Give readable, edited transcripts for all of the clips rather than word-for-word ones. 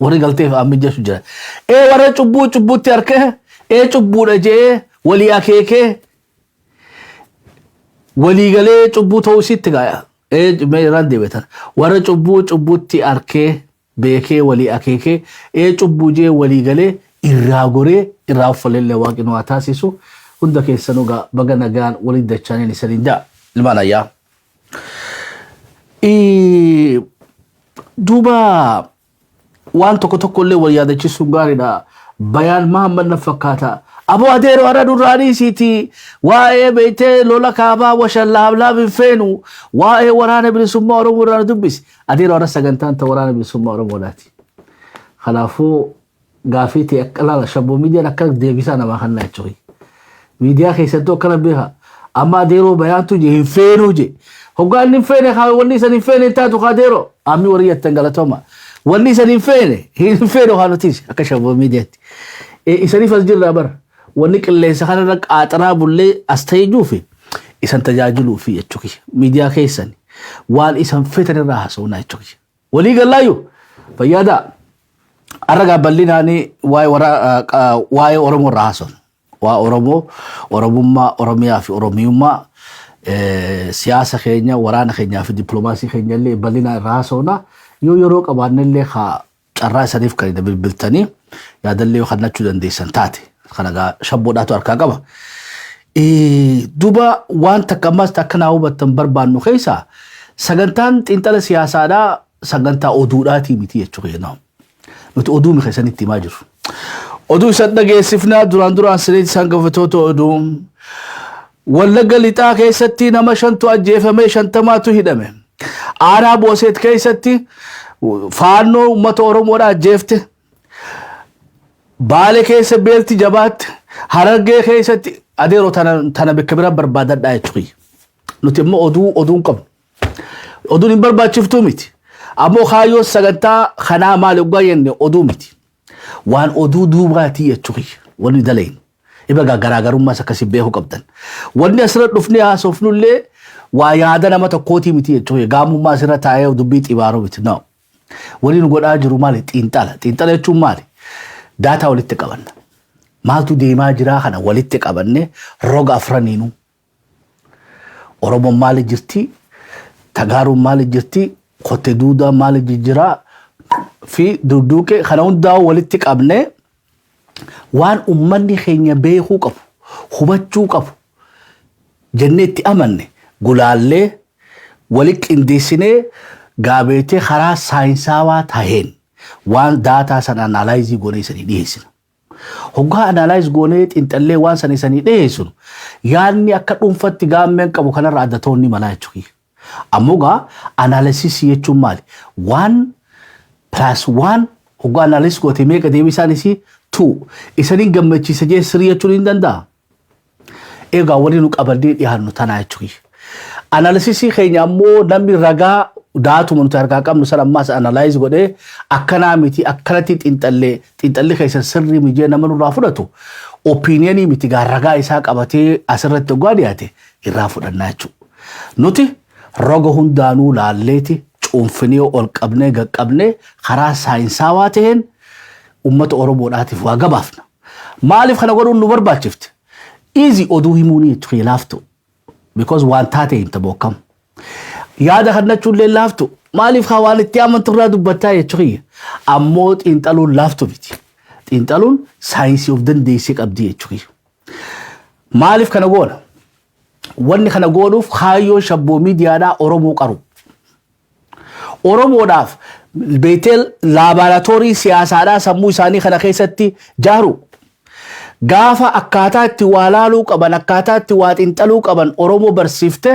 warri galteef ammijja jira warra cubbuutti harke cubbuudha jee walii akeekee walii galee cubbuu ta'uu sitti gaaya meeraan deebitan warra cubbuutti harkee beekee walii akeekee cubbuu jee walii galee irraa goree irraa uffallee waaqni waa taasisu hunda keessanuu baga nagaan walii dachaniin isaniin jaa ilmaan ayyaa duuba waan tokko illee wal yaadachiisuun gaariidha bayaan Muhammad na fakkaata Abu Adeero ara durraanii siiti waa'ee beeytee lola kaabaa washallaablaab hin feenu waa'ee waraana bilisummaa Oromoo irraa dubbisi Adeero ara sagantaan ta waraana bilisummaa Oromoodhaati kanaafuu gaafii ta'e akka laala shabboo miidiyaan akka deebisaa namaa kan naachoyi miidiyaa keessattuu akkana beeka amma Adeero bayaantu je hin feenu je hoggaan hin feene wanni isan hin feene taatu Adeero ammi warri yattan galatoma wanni isan hin feene haanutis akka shabboo miidiyaatti isaniif as jirraa bara wanni qilleensa kanarra qaaxaraa bullee as ta'ee juufi isan tajaajiluu fi jechuuki miidiyaa keessan waan isan fetan irraa haasa'uunaa jechuuki walii gallaayyuu fayyaadaa arragaa bal'inaanii waa'ee Oromoo irraa haasa'uun waa Oromummaa Oromiyaa fi Oromiyummaa siyaasa keenya waraana keenyaa fi dippiloomaasii keenya illee bal'inaa irraa haasa'uunaa yeroo qabaannellee carraa isaniif kan bilbiltanii yaadallee yoo kannachuu dandeessan taate kanagaa shabboodhaatu harkaa qaba duba waan takka ammas takka naa hubattan barbaannu keessaa sagantaan xiinxala siyaasaadhaa sagantaa oduudhaatii miti jechuu keenya nuti oduu mi keessanitti himaa jiru oduu isan dhageessifnaa duraan sineeti isaan gafatoota oduu Wallagga lixaa keessatti nama 5 ajjeefame 50tu hidhame aanaa Booseet keessatti faannoo uummata Oromoodhaa ajjeefte Baale keessa beelti jabaatti Harargee keessatti Adeero tana bakka bira barbaadadhaa jechuudha nuti immoo oduun qabnu oduun hin barbaachiftuu miti ammoo kaayyoo sagantaa kanaa maal ugaa jenne oduu miti waan oduu duubaatii jechuudha wanni dalayin iba garaagarummaas akkasii beekuu qabdan wanni asirra dhufnee haasofnullee waa yaada nama tokkootii miti jechuudha gaamummaa asirra taa'ee dubbii xibaaroo miti no wanni nu godhaa jiru maali xiinxala jechuun maali daataa walitti qabanna maaltu deemaa jiraa kana walitti qabanne roga afraniinu Oromoon maali jirti Tagaaruun maali jirti Qote Duudaa maali jiraa fi Dudduuqee kana hundaa walitti qabne waan ummanni keenya beekuu qabu hubachuu qabu jennee itti amanne gulaallee walitti qindeessinee gaabeetee karaa saayinsaawaa taheen waan daataa sana analyze goonee sanii dhiyeessina hoggaa analyze goonee xiinxallee waan sanii dhiyeessinu yaanni akka dhuunfatti gaammeen qabu kanarra addatoonni malaa jechuudha ammoo gaa analysis jechuun maali 1+1 hoggaa analysis gootee meeqa deebisaanis 2 isaniin gammachiisa jee sirii jechuun hin danda'a eegaa waliin nu qabannee dhiyaannu tanaa jechuudha analysis keenya ammoo namni ragaa daatu nuti harkaa qabnu sana ammaas analyze godhee akkanaa miti akkanatti xiinxallee keessa sirrii mijee nama nurraa fudhatu opinionii miti ragaa isaa qabatee asirratti ogaa dhiyaate irraa fudhannaa jechuudha nuti roga hundaanuu laalleeti cuunfinee ol qabnee gaqqabnee karaa saayinsaawaa taheen ummata Oromoodhaatiif waa gabaafna maaliif kana godhuun nu barbaachifte easy oduu himuunii jechuudha laaftu because waan taate himta bookkamu yaada kannachuullee laaftu maaliif waan itti amanturraa dubbataa jechuudha ammoo xiinxaluun laaftu miti xiinxaluun saayinsii of dandeessee qabdi jechuudha maaliif kana goona wanni kana goonuuf kaayyoo shabboo miidiyaadhaa Oromoo qaru Oromoodhaaf beetel laaboraatoorii siyaasaadhaa sammuu isaanii kana keessatti jaaru gaafa akkaataa itti waa laaluu qaban akkaataa itti waa xiinxaluu qaban Oromoo barsiifte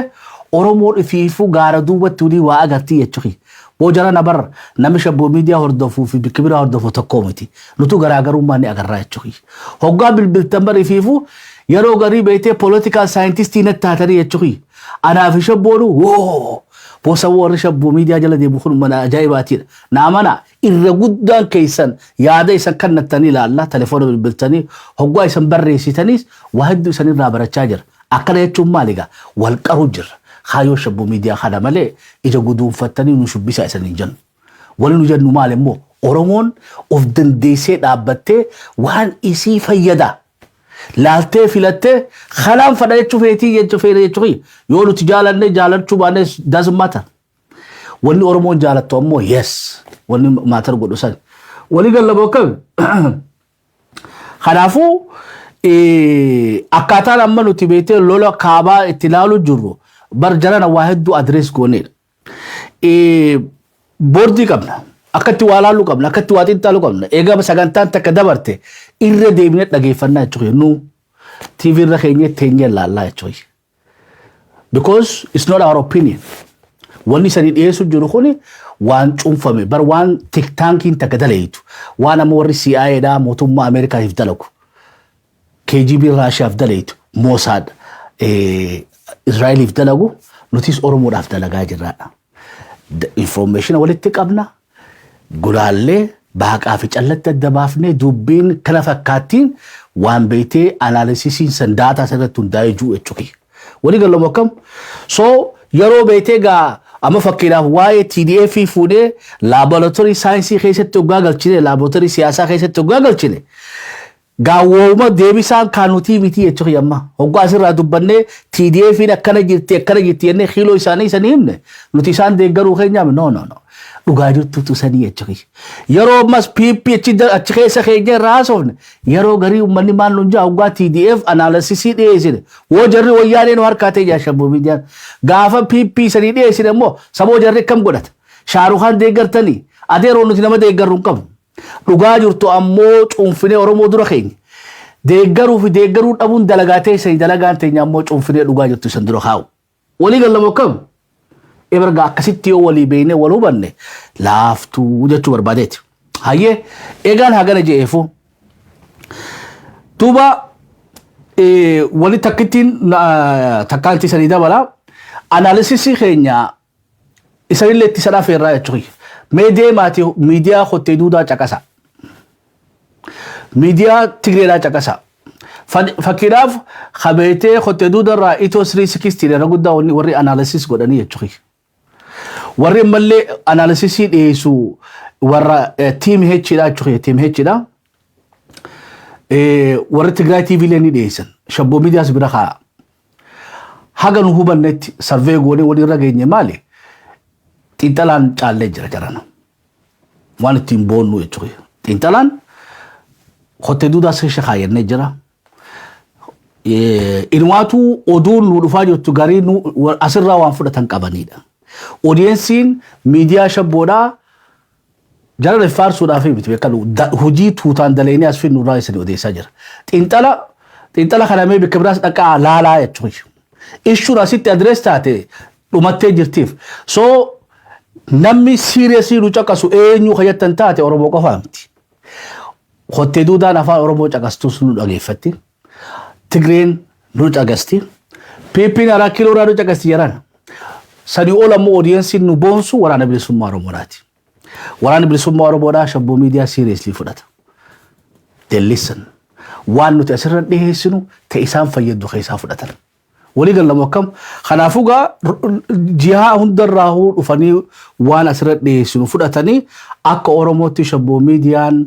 Oromoo ifiifu gaara duubatti ulii waa agartii jechuudha boojara nabar nami shabboo miidiyaa hordofuu fi bikibira hordofuu tokko miti nutu garaagarummaa ni agarraa jechuudha hoggaa bilbiltan bar ifiifu yeroo garii beetee political scientistii nattaatanii jechuudha anaa fi shabboonu woo boosa warri shabboo miidiyaa jala deemu kun mana ajaa'ibaatiidha naamana irra guddaan keessan yaada isan kannattanii ilaalla telefoona bilbiltanii hoggaa isan barreessitaniis waa hedduu isanirraa barachaa jira akkana jechuun maaligaa wal qaru jirra kaayyoo shabboo miidiyaa kana malee ija guduunfattanii nu shubbisa isanii jennu wali nu jennu maal immoo Oromoon of dandeessee dhaabbattee waan isii fayyada. Laaltee filattee halaan fadha jechuu feetii jechuu feetii jechuu yoo nuti jaalanne jaalachuu baanne doesn't matter. Wanni Oromoon jaalattu ammoo yes wanni maatar godhu san. Walii gallaboo akkami? Kanaafuu akkaataan amma nuti beektee lola kaabaa itti ilaaluu jirru bar jarana waa hedduu adrees goonedha. Boordii qabna. Akkatti waa laaluu qabna. Akkatti waa xiinxaluu qabna. Egaa sagantaan takka dabarte irra deebinee dhageeffannaa jechuudha. Nu TV irra keenya teenyee laallaa jechuudha. Because it's not our opinion. Wanni sanii dhiyeessu jiru kuni waan cuunfame bar waan tiktaankiin takka dalayitu waan amma warri CIA dha mootummaa Ameerikaatiif dalagu KGB Raashiyaaf dalayitu Mossad Israa'eliif dalagu nutis Oromoodhaaf dalagaa jirraadha. Information walitti qabna guraallee baaqaa fi callatti adda baafnee dubbiin kana fakkaattiin waan beeytee analysiisiin san daataa sanatti hundaa'ee jiru jechuudha. Walii gallamu akkam so yeroo beeytee gaa amma fakkiidhaaf waa'ee TDF fuudhee laboratory saayinsii keessatti hoggaa galchine laboratory siyaasaa keessatti hoggaa galchine gaawwoma deebisaan kaanutii miti jechuudha yamma hoggaa asirraa dubbannee TDF akkana jirti jennee kiiloo isaanii isanii himne nuti isaan deeggaruu keenyaam no dhugaa jirtutu sanii jechuudha yeroo ammas PP achi keessa keenya irraa haasofne yeroo garii uummanni maal nuun jaa hoggaa TDF analysisii dhiyeessine woo jarri wayyaanee nu harkaatee jaashabuu miidiyaan gaafa PP sanii dhiyeessine immoo saboo jarri akkam godhata Shaarukaan deeggartanii adeeroo nuti nama deeggarru hin qabnu. Dhugaa jirtu ammoo cuunfinee Oromoo dura keenya. Deeggaruu fi deeggaruu dhabuun dalagaa ta'e dalagaan teenya ammoo cuunfinee dhugaa jirtu isan dura kaa'u. Walii gallamu akkam? Ebergaa akkasitti yoo walii beeknee wal hubanne laaftuu jechuu barbaadeeti. Hayyee eegaan hagana je'eefu. Duuba wali takkaanti sanii dabala analysiisii keenya isanillee itti sadhaaf irraa jechuudha. Meediyaa Hottee Duudaa caqasa. Meediyaa Tigreedhaa caqasa. Fakkiidhaaf qabeetee Hottee Duudarraa Itoo 360 irra guddaa warri analysis godhanii jechuudha. Warri mallee analysisii dhiyeessu warra Team H'dhaa jechuudha. Team H'dhaa. Warri Tigraay TV illee ni dhiyeessan. Shabboo miidiyaas bira kaa'a. Haga nu hubannetti sarvee goonee walirra geenye maali? Xiinxalaan caallee jira jarana. Waan ittiin boonnu jechuudha. Xiinxalaan Hottee Duudaa seesha kaayannee jira. Inumaatu oduun nu dhufaa jirtu garii asirraa waan fudhatan qabanidha. Odiyensiin miidiyaa shabboodhaa jara faarsuudhaaf miti beekamu hojii tuutaan daleenii as fi nurraa isanii odeessaa jira. Xiinxala kana mee bakka biraas dhaqaa laalaa jechuudha. Ishuun asitti adrees taate dhumattee jirtiif. So namni seriously nu caqasu eenyu fayyatan taate Oromoo qofaa miti. Hottee Duudaan afaan Oromoo caqastus nu dhageeffatti. Tigreen nu caqasti. PP'n araa kiiloo nu caqasti jiran. Sadi ol ammoo odiyensiin nu boonsu waraana bilisummaa Oromoodhaati. Waraana bilisummaa Oromoodhaa shabboo miidiyaa seriously fudhata. They listen. Waan nuti asirra dhiyeessinu ta'e isaan fayyadu keessaa fudhatan. Walii gallamu akkam kanaafuu gaa jihaa hundarraa dhufanii waan asirra dhiyeessinu fudhatanii akka Oromootti shabboo miidiyaan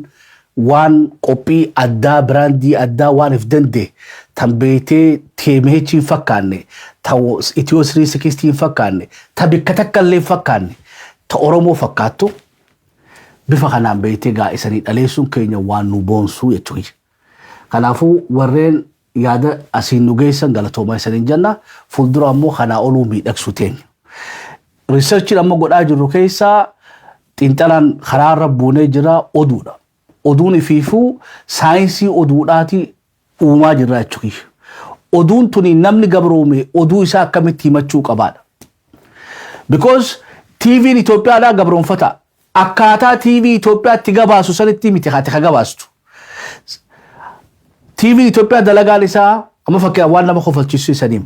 waan qophii addaa biraandii addaa waan if dandee tan beetee TMH fakkaanne ta Itoo 360 fakkaanne ta bikka takkallee fakkaanne ta Oromoo fakkaattu bifa kanaan beetee gaa isanii dhaleessuun keenya waan nu boonsuu jechuudha. Kanaafuu warreen yaada asiin nu geessan galatoomaa isaniin jenna fuuldura ammoo kanaa oluu miidhagsu teenya. Researchiin amma godhaa jirru keessaa xiinxalaan karaarra buunee jira oduudha. Oduun ifiifuu saayinsii oduudhaati uumaa jirra jechuudha. Oduun tuni namni gabroome oduu isaa akkamitti himachuu qabaadha. Because TV'n Itoophiyaadhaa gabroonfata. Akkaataa TV Itoophiyaatti gabaasu sanitti miti haati ka gabaastu. TV Itoophiyaa dalagaan isaa amma fakkiin waan nama kofalchiisu isaniim.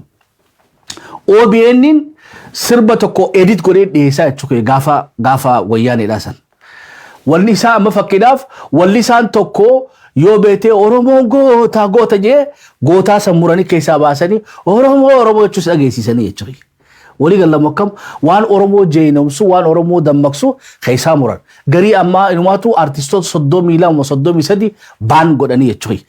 OBN'n sirba tokko edit godhee dhiyeessaa jechuudha gaafa wayyaaneedhaa san. Walli isaa amma fakkiidhaaf walli isaan tokko yoo beetee Oromoon goota jee gootaa san muranii keessaa baasanii Oromoo jechuus dhageessisanii jechuudha. ولي قال لما كم وان أورمو جينومسو وان أورمو دمكسو خيسا مران غري أما إنواتو أرتيستو صدو ميلا وصدو ميسدي بان قداني يتشوي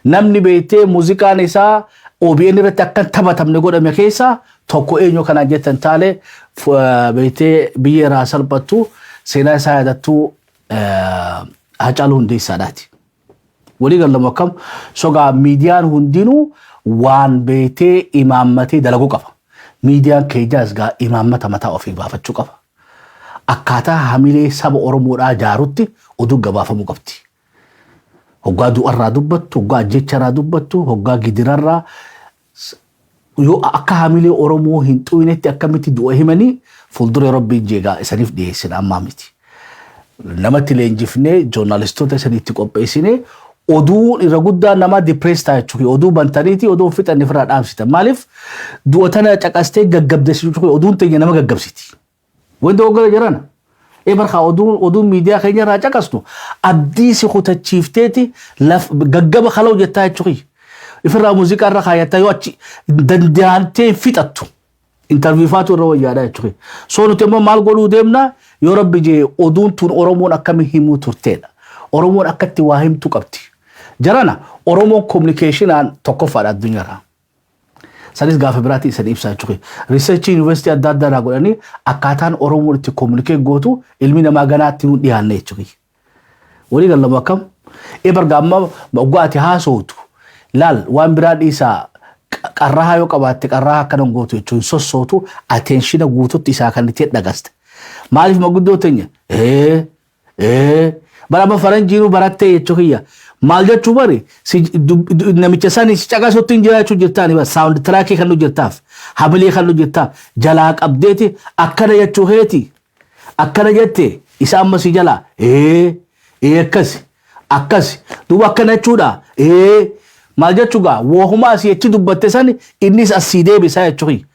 نمني بيتي موسيقى نسا OBN رتاكن تبتم نقول أمكيسا توكو إنيو كان جتن تالي بيتي بيه راسل بطو سينا سايدتو هجالون دي ساداتي ولي قال لما كم سوغا ميديان هندينو وان بيتي إمامتي دلقو قفا ميديان كيجاز غا إمامتا متا أوفي بافتشو قفا أكاتا حميلي سب أورمو را جاروتي ودو قبافا مقفتي هقا دو أرى دبتو هقا جيتشارا دبتو هقا قدرارا يو أكا حميلي أورمو هنتو إنتي أكامتي دو أهماني فولدر ربي جيغا إسانيف ديسين أمامتي namatti leenjifne journalistoota sanitti qopheessine oduu irra guddaa nama depressed ta'a jechuudha oduu bantaniiti oduu fixanne fira dhaamsita maaliif du'atana caqastee gaggabdeessitu jechuudha oduun teenya nama gaggabsiti wanda ogara jirana barka oduu miidiyaa keenya irraa caqastu abdii si kutachiifteeti gaggaba khalaw jettaa jechuudha ifirraa muuziqaa irra kaayataa yoo achi dandaantee fixattu interview faatu irra wayyaadha jechuudha soo nuti immoo maal godhuu deemna yoo rabbi jee oduun tun oromoon akkami himuu turteedha oromoon akkatti waa himtu qabdi jarana oromoon communicationaan tokkoffaadha addunyaarra sanis gaafa biraatti isa ibsaa jechuudha research university adda addaa godhanii akkaataan oromoon itti communicate gootu ilmi namaa ganaatti nu dhiyaanne jechuudha walii galama akkam barga amma moggaati haasootu laal waan biraa dhiisaa qarraha yoo qabaatte qarraha akkanan gootu jechuun sossootu attention guututti isaa kan itti dhagaste maaliif maguddoo teenya barama faranjiinu barattee jechuudha maal jechuu bari namicha sani si caqasutti hin jiraachuu jirtaani ba sound track kan nu jirtaaf habilii kan nu jirtaaf jalaa qabdeeti akkana jechuu heeti akkana jette isa amma si jalaa akkasi duuba akkana jechuudha maal jechuudha wohuma asii jechi dubbatte sani innis asii deebisaa jechuudha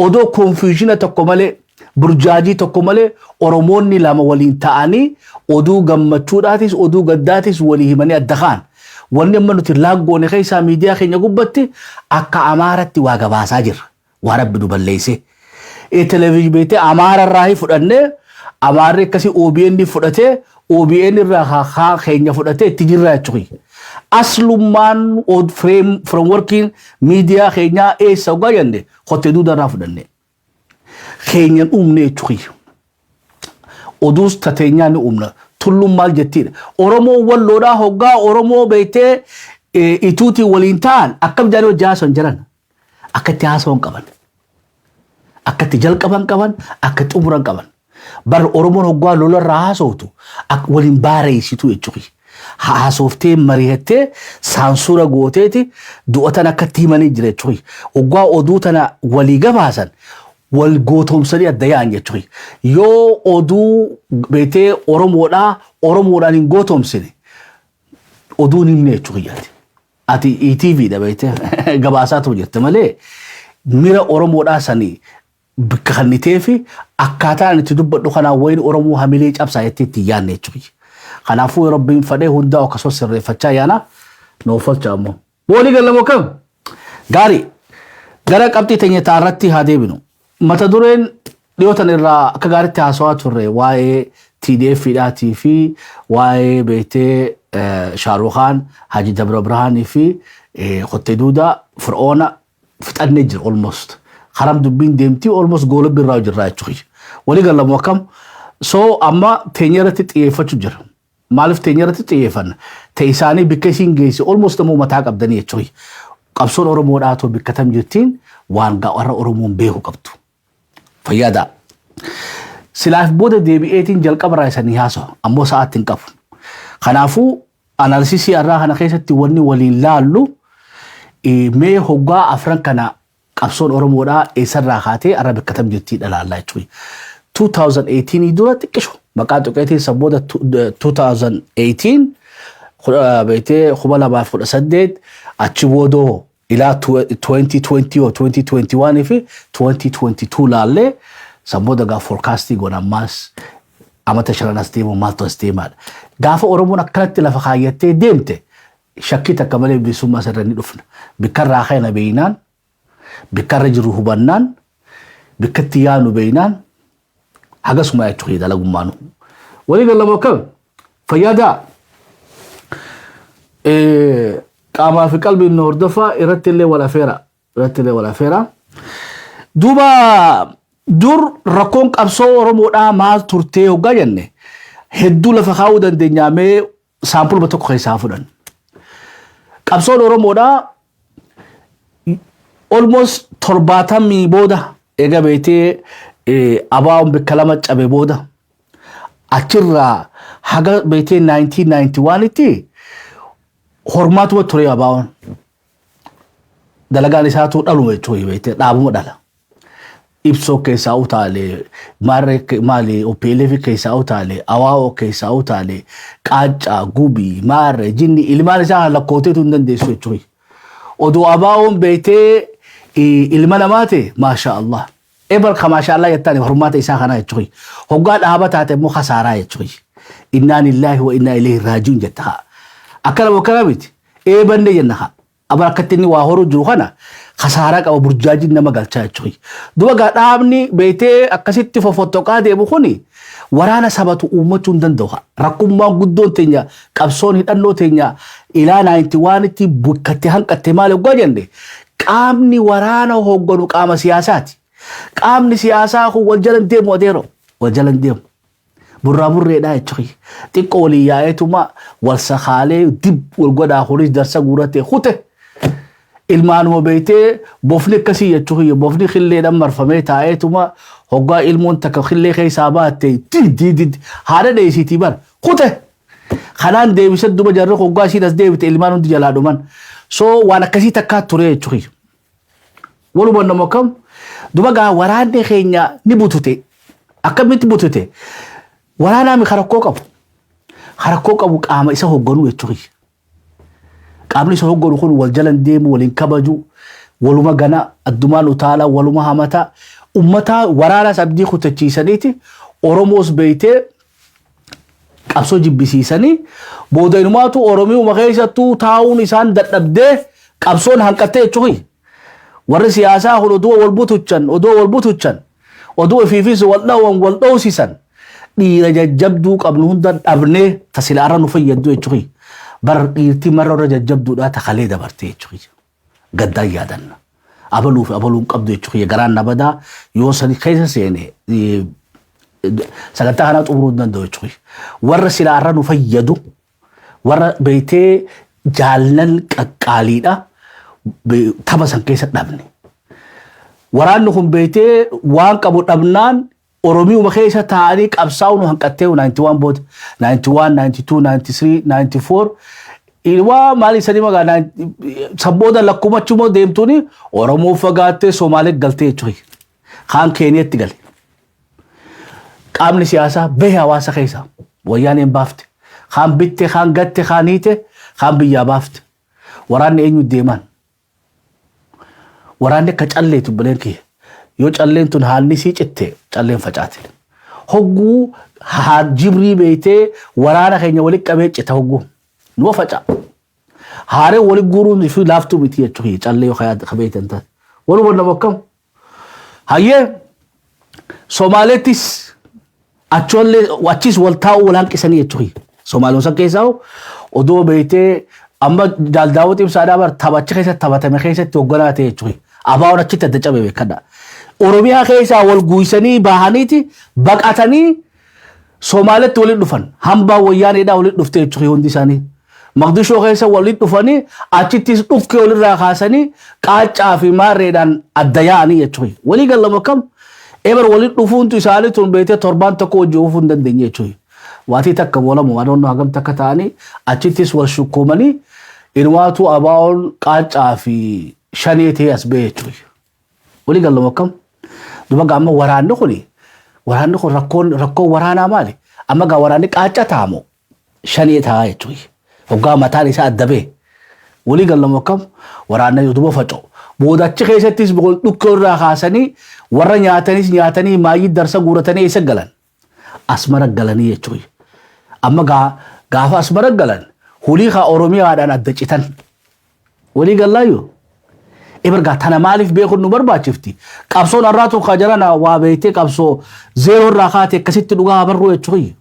odoo confusiona tokko malee burjaajii tokko malee oromoonni lama waliin ta'anii oduu gammachuudhaatis oduu gaddaatis walii himanii adda kaan wanni amma nuti laaggoone keessaa miidiyaa keenya gubbatti akka amaaratti waa gabaasaa jirra waa rabbi nu balleeyse televizyinii beetee amaara irraa fudhannee amaarri akkasii OBN fudhatee OBN irraa haa keenya fudhatee itti jirra jechuudha aslummaan frameworkiin miidiyaa keenyaa eessa ugaa jenne hottee duudarraa fudhannee keenyan uumne jechuudha oduus tateenyaa ni uumna tullum maal jettiidha oromoo walloodhaa hoggaa oromoo beetee ituutii waliin ta'an akkam jaanii hojii haasoon jiran akkatti haasoon qaban akkatti jalqaban qaban akkatti xumuran qaban bar oromoon hoggaa lolarraa haasootu waliin baareessitu jechuudha haasooftee mari'attee saansuura gooteeti du'atan akkatti himanii jira jechuudha hoggaa oduu tana walii gabaasan wal gootomsanii adda yaa'an jechuudha yoo oduu beetee oromoodhaan hin gootomsine oduun himne jechuudha ati ETV dha beetee gabaasaatu jirte malee mira oromoodhaa sanii bakka kannitee fi akkaataan itti dubbadhu kanaa wayin oromoo hamilee cabsaa jetteetti yaanne jechuudha kanaafuu rabbiin fadhee hundaa akkasuma sirreeffachaa yaana noofalcha ammoo boolii gallamoo kam gaarii gara qabxii teenya taarratti haa deebinu mata dureen dhiyootan irraa akka gaaritti haasawaa turre waa'ee TDF dhaatii fi waa'ee beetee Shaarukhaan Haji Dabra Birhaanii fi Hottee Duudaa Fir'oona fixannee jira almost haram dubbiin deemtii almost goola birraa jirraa jechuudha walii gallamoo akkam soo amma teenya irratti xiyyeeffachuu jira maaliif teenya irratti xiyyeeffanna ta'e isaanii bikka isiin geessi almost ammoo mataa qabdanii jechuudha qabsoon oromoodhaa too bikka tam jirtiin waan warra oromoon beeku qabdu fayyada silaaf booda deebi'eetiin jalqaba irraa isanii haasawa ammoo sa'aatti hin qabu kanaafuu analysiisii irraa kana keessatti wanni waliin laallu mee hoggaa afran kana qabsoon oromoodhaa eessarraa kaatee arra bikka tam jirtii dhalaallaa jechuudha 2018 dura xiqqisho maqaa tuqeetiin sabooda 2018 beetee 2018 achi boodoo ila 2020 or 2021 fi 2022 laalle sabooda gaa forecasting gona mas amata sharanas deemu maaltu steemal gaafa oromoon akkanatti lafa kaayattee deemte shakkii takka malee bilisummaa sirranii dhufna bikkarraa keena beeynaan bikkarra jiru hubannaan بكتيانو بينان حقس ما يتخيد على جمانو ولي قال لما كم فيادا قام في قلبي النور دفا إردت اللي ولا فيرا دوبا دور ركون قبصو رمودا ما ترتيه وغاينه هدو لفخاو دن دنيامي سامبل بتوك خيسافدن قبصو رمودا almost torbatan mi boda ega bete abawon bikalama chabe boda achirra haga bete 1991 iti hormatu tore abawon dalaga lisatu dalu choy bete dabu dala ipso ke sautale mare ke mali opelevi ke sautale awao ke sautale qacha gubi mare jinni ilmani sa la kote tundan desu choy odo abawon bete ilmana mate ما شاء الله إبرك ما شاء الله يتاني حرمات إساء خنا يتشوي هقال آباتات مو خسارة يتشوي إنا لله وإنا إليه راجون جتها أكلا وكلامت إبن جنها أبركتني واهورو جروخنا خسارة أو برجاج نما قالتها يتشوي دوا قال آبني بيتي أكسيت فوتوكا دي بخوني ورانا سبتو أمتون دندوها رقم ما قدون تنيا كابسون هتانو تنيا إلى 91 تي بكتهان كتمال وقاجن qaamni waraana hogganu qaama siyaasaati qaamni siyaasaa ku waljalan deemu adeero waljalan deemu burraa burreedhaa jechuudha xiqqoo walii yaa'eetuma wal sakaalee dib wal godhaa kunis darsa guuratee kute ilmaanuma beeytee bofni akkasii jechuudha bofni khilleedhaan marfamee taa'eetuma hoggaa ilmoon takka khillee keessaa baattee did haadha dheesiitii bar kute kanaan deebisee duba jarri hoggaa ishiin as deebite ilmaan hundi jalaa dhuman so waan akkasii takkaa ture jechuudha walumaa nama kam dubagaa waraanni keenya ni butute akkamitti butute waraanaa mi harakkoo qabu qaama isa hogganu jechuudha qaamni isa hogganu kun wal jalan deemu waliin kabaju waluma gana addumaan utaala waluma hamata ummata waraanaas abdii kutachiisaniiti oromoos beeytee qabsoo jibbisiisanii booda inumaatu oromiuma keessattuu taa'uun isaan dadhabdee qabsoon hanqattee jechuudha warri siyaasaa kun odoo wal butuchan odoo ifiifis wal dhawsisan dhiira jajjabduu qabnu hunda dhabnee tasilaarra nu fayyaddu jechuudha bar dhiirti marra jajjabduudha takalee dabartee jechuudha gaddaan yaadanna abaluun qabdu jechuudha garaan nabadaa yoo sani keessa seene sagantaa kanaa xumuruu danda'u jechuudha warra silaarra nu fayyadu warra beeytee jaallan qaqqaaliidha tapha san keessa dhabne waraanni kun beeytee waan qabu dhabnaan oromiuma keessa taa'anii qabsaa'uun hanqattee 91 booda 91 92 93 94 ilwaa maali sanii magaa sabbooda lakkumachumoo deemtuuni oromoo fagaattee somaalee galtee jechuudha kaan keeniyaatti gale qaamni siyaasaa bahee hawaasa keessa wayyaaneen baafte kaan bitte kaan gatte kaan hiite kaan biyyaa baafte waraanni eenyu deeman waraanni akka calleetu bileen kiyya yoo calleen tun haalli sii citte calleen facaate hogguu haa jibrii beeytee waraana keenya walitti qabee cita hogguu numa faca haaree walitti guuruun fi laaftuu miti jechuudha callee yoo kabeetan taate waluma nama akkam hayyee Somaaleettis achis wal taa'uu wal hanqisanii jechuudha Somaaliyoon san keessaa odoo beeytee amma daldaalota ibsaadhaa bar taphacha keessatti taphatame keessatti hoogganaa ta'e jechuudha abaawoon achitti adda cabe beekadha oromiyaa keessaa wal guuysanii bahaniiti baqatanii Somaaleetti walitti dhufan hambaa wayyaaneedhaa walitti dhufte jechuudha hundi isaanii Maqdishoo keessa walitti dhufanii achittis dhukkee walirraa kaasanii qaacaa fi maarreedhaan adda yaa'anii jechuudha walii gallama kam eber walitti dhufuuntu isaanii tun beeytee torbaan tokko hojii oofuu hin dandeenye jechuudha waatii takka boolamu waanonni hagam takka ta'anii achittis wal shukkuumanii ilmaatu abaawoon qaacaa fi shanii ta'e as ba'e jechuudha walii gallama kam duba gaama waraanni kun rakkoon waraanaa maali amma gaa waraanni qaaca taa'amu shanii ta'a jechuudha hoggaa mataan isaa adda ba'e walii gallama kam waraanni duba faca'u boodachi keessattis dhukkee irraa kaasanii warra nyaatanii maayii darsa guuratanii isa galan asmara galanii jechuudha amma gaafa asmara galan hulii kaa oromiyaadhaan adda citan walii gallaayyoo إبرقا تنا مالف بيخون نبربا شفتي قبصون الراتو خجرنا وابيتي قبصو زيرو الراخاتي كسيت لغاها برو يتشغي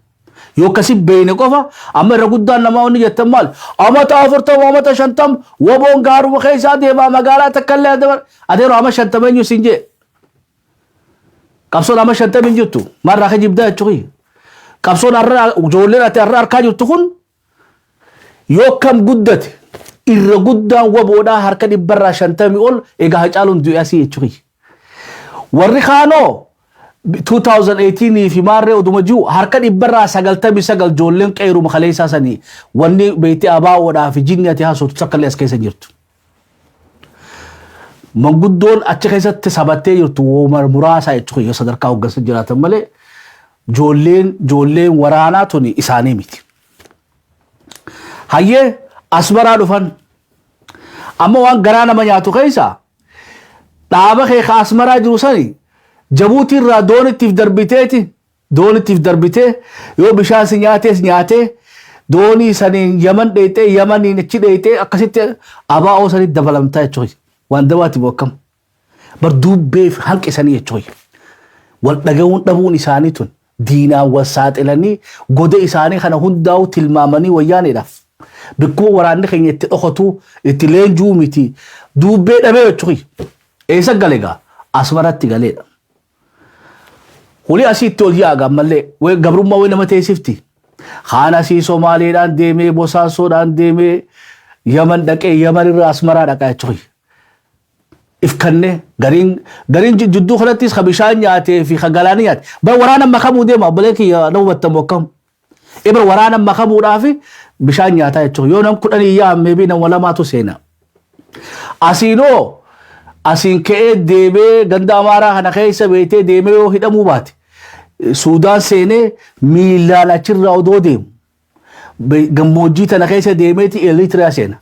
يو كسيب بيني قفا أما رقودان نما وني يتمال أما تافرتم أما تشنتم وبون غارو بخيسا ديما مقالا تكالي أديرو أما شنتمين يسنجي قبصون أما شنتمين جتو مرة خجيب دا يتشغي قبصون جولين أتي الرار كاجو تخون يو كم قدت irra guddaan waboodhaa harka dhibbarraa 50 ol egaa hacaaluun du'aasii jechuudha. Warri kaanoo 2018 fi maarree oduma jiru harka dhibbarraa 99 joolleen qeeruma kaleessaa sanii wanni beeyti abaawoodhaa fi jinni ati haasootu takkallee as keessa jirtu. Manguddoon achi keessatti sabattee jirtu woomar muraasaa jechuudha yoo sadarkaa hoggansa jiraatan malee joolleen waraanaa tuni isaanii miti. Hayyee asmaraa dhufan amma waan garaa nama nyaatu keessa dhaaba kee asmaraa jiru sani Jabuutii irraa doonittiif darbitee yoo bishaan si nyaatee doonii saniin Yaman dheeytee Yamaniin achi dheeytee akkasitti abaa'oo sanitti dabalamtaa jechuudha waan dabaati bokkam bar dubbee fi hanqisanii jechuudha wal dhaga'uun dhabuun isaanii tun diinaan wal saaxilanii goda isaanii kana hundaa'u tilmaamanii wayyaaneedhaaf. Bikkuma waraanni keenya itti dhokotu itti leenjuu miti dubbee dhabee jechuudha. Eessa galeegaa asmaratti galeedha. Huli asii itti ol yaaga ammallee gabrummaa wayii nama teessifti. Kaan asii Somaaleedhaan deemee Bosaasoodhaan deemee Yaman dhaqee Yaman irraa asmaraa dhaqaa jechuudha. Ifkannee gariin jidduu kanattis ka bishaan nyaatee fi ka galaanii nyaate. Bara waraana makamuu deema obbolee kiyya nama battamu akkam. Ibra waraana makamuudhaaf bishaan nyaataa jechuudha. Yoo nam 10 yaamee bi nama lamaatu seena. Asiin ka'ee deemee ganda Amaaraa kana keessa beetee deemee yoo hidhamuu baate Suudaan seenee miilaan achirraa odoo deemu gammoojjii tana keessa deemeeti Eritiriyaa seena.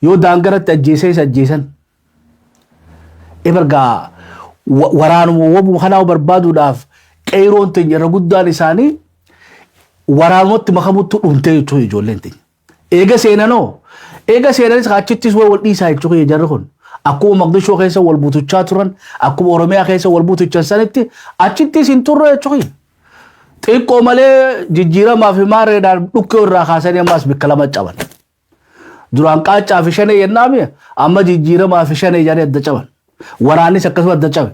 Yoo daangaratti ajjeesan. Ibargaa waraanuma wabuu kanaa barbaaduudhaaf qeeroon teenya irra guddaan isaanii waraanumatti makamuttu dhumtee jechuudha ijoolleen teenya. Eega seenanis achittis wal dhiisaa jechuudha jarri kun. Akkuma Maqdishoo keessa wal buutuchaa turan, akkuma Oromiyaa keessa wal buutuchan sanitti achittis hin turre jechuudha. Xiqqoo malee jijjiiramaa fi maarreedhaan dhukkee irraa kaasanii ammas bikka lama caban. Duraan qaaccaa fi shanee yennaami amma jijjiiramaa fi shanee jedhanii adda caban. Waraannis akkasuma adda cabe.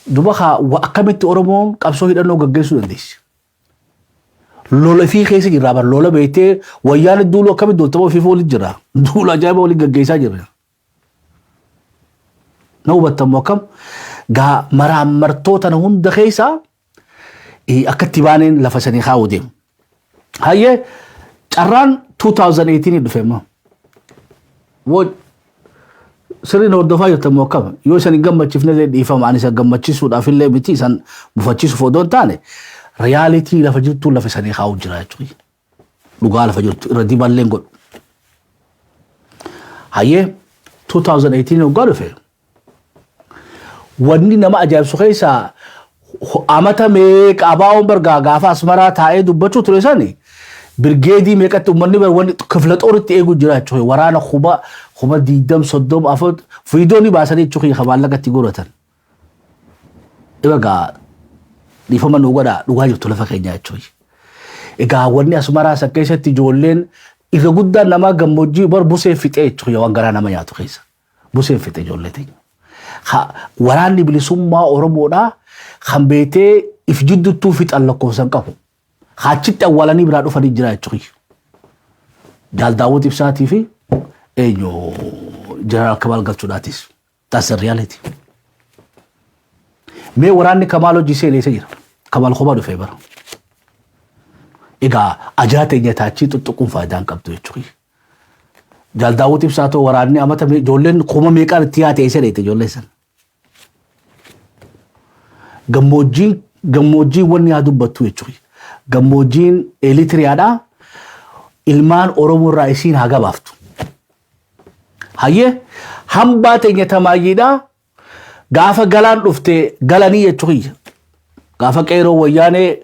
Duba akkamitti Oromoon qabsoo hidhannoo gaggeessuu dandeessi? Lola fi keessa jirra bar lola beetee wayyaan duulu akkamitti doltama ofii foolitti jira. Duula ajaa'iba waliin gaggeessaa jirra. Na hubattamu akkam gaa maraamartoota na hunda keessaa akkatti baaneen lafa sanii kaa'uu deemu. Hayyee carraan 2018 dhufe immoo. Sirriin hordofaa jirtamu akkam yoo isan hin gammachiifnellee dhiifama ani isa gammachiisuudhaaf illee miti isan mufachiisuuf odoo hin taane reyaalitii lafa jirtu lafa sanii kaa'uu jira jechuudha. Dhugaa lafa jirtu irra diballeen godhu. Hayyee 2018 waggaa dhufe. Wanni nama ajaa'ibsu keessaa amata meeqa abaa'oon bargaa gaafa asmaraa taa'ee dubbachuu ture sani birgeedii meeqatti uummanni wanni kifla xooritti eeguu jira jechuudha. Waraana kuma 20-30 fiidooni baasanii jechuudha kabaallaqatti godhatan. Egaa dhiifama nu godhaa dhugaa jirtu lafa keenya jechuudha. Egaa wanni asmaraa isa keessatti ijoolleen irra guddaan nama gammoojjii bar busee fixee jechuudha waan garaa nama nyaatu keessa. Busee fixee ijoollee teenya. Waraanni bilisummaa Oromoodhaa kan beetee if jidduttuu fixan lakkoofsan qabu. Achitti awwaalanii biraa dhufanii jira jechuudha. Jaal Daawud Ibsaatii fi Jeneraal Kamaal Galchuudhaatis. That's the reality. Mee waraanni Kamaal hojii seeneessa jira. Kamaal kophaa dhufee bara. Egaa ajaa teenya taachii tuttuquun faayidaan qabdu jechuudha. Jaal Daawud Ibsaatoo waraanni amata ijoolleen kuma meeqaan itti yaate isa dheete ijoollee san. Gammoojjiin wanni haa dubbattu jechuudha. Gammoojjiin Eritiriyaadhaa ilmaan Oromoo irraa isiin haa gabaaftu. Hayyee hambaa teenya tamaayyiidhaa gaafa galaan dhufte galanii jechuudha. Gaafa qeeroo wayyaanee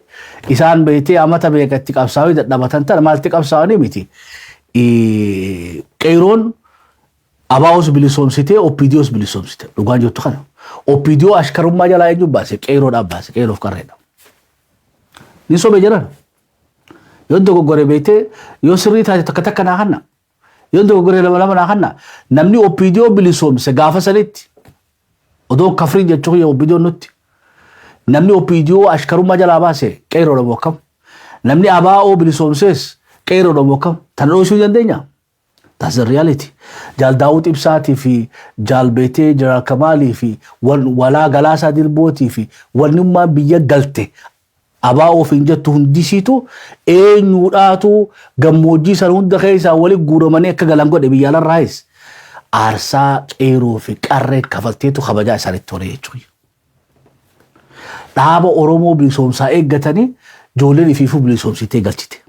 isaan beetee amata beekatti qabsaa'uu dadhabatan tana maalti qabsaa'anii miti. Qeeroon abaa'os bilisoomsitee OPDOs bilisoomsite dhugaan jirtu kana OPDO ashkarummaa jalaa eenyu baase qeeroodhaaf baase qeeroof qarreedha ni sobe jiran yoo dogoggore beekte yoo sirrii taate takka takka naa kanna yoo dogoggore lama lama naa kanna namni OPDO bilisoomse gaafa sanitti odoo kafrii jechuu yoo OPDO nutti namni OPDO ashkarummaa jalaa baase qeeroodha bokkam namni abaa'oo bilisoomses qeeroodha bokkam tan dhoosuu dandeenya. That's the reality. Jal Daawud Ibsaatii fi Jal Beetee Jeneraal Kamaalii fi walaa Galaasaa Dilbootii fi wannummaan biyya galte abaa'oo fi jettu hundisiitu eenyuudhaatu gammoojjii san hunda keessaa waliin guuramanii akka galan godhe biyya alarraayis aarsaa qeeroo fi qarree kafalteetu kabajaa isaanitti ture jechuudha. Dhaaba Oromoo bilisoomsaa eeggatanii ijoolleen ifiifuu bilisoomsitee galchite.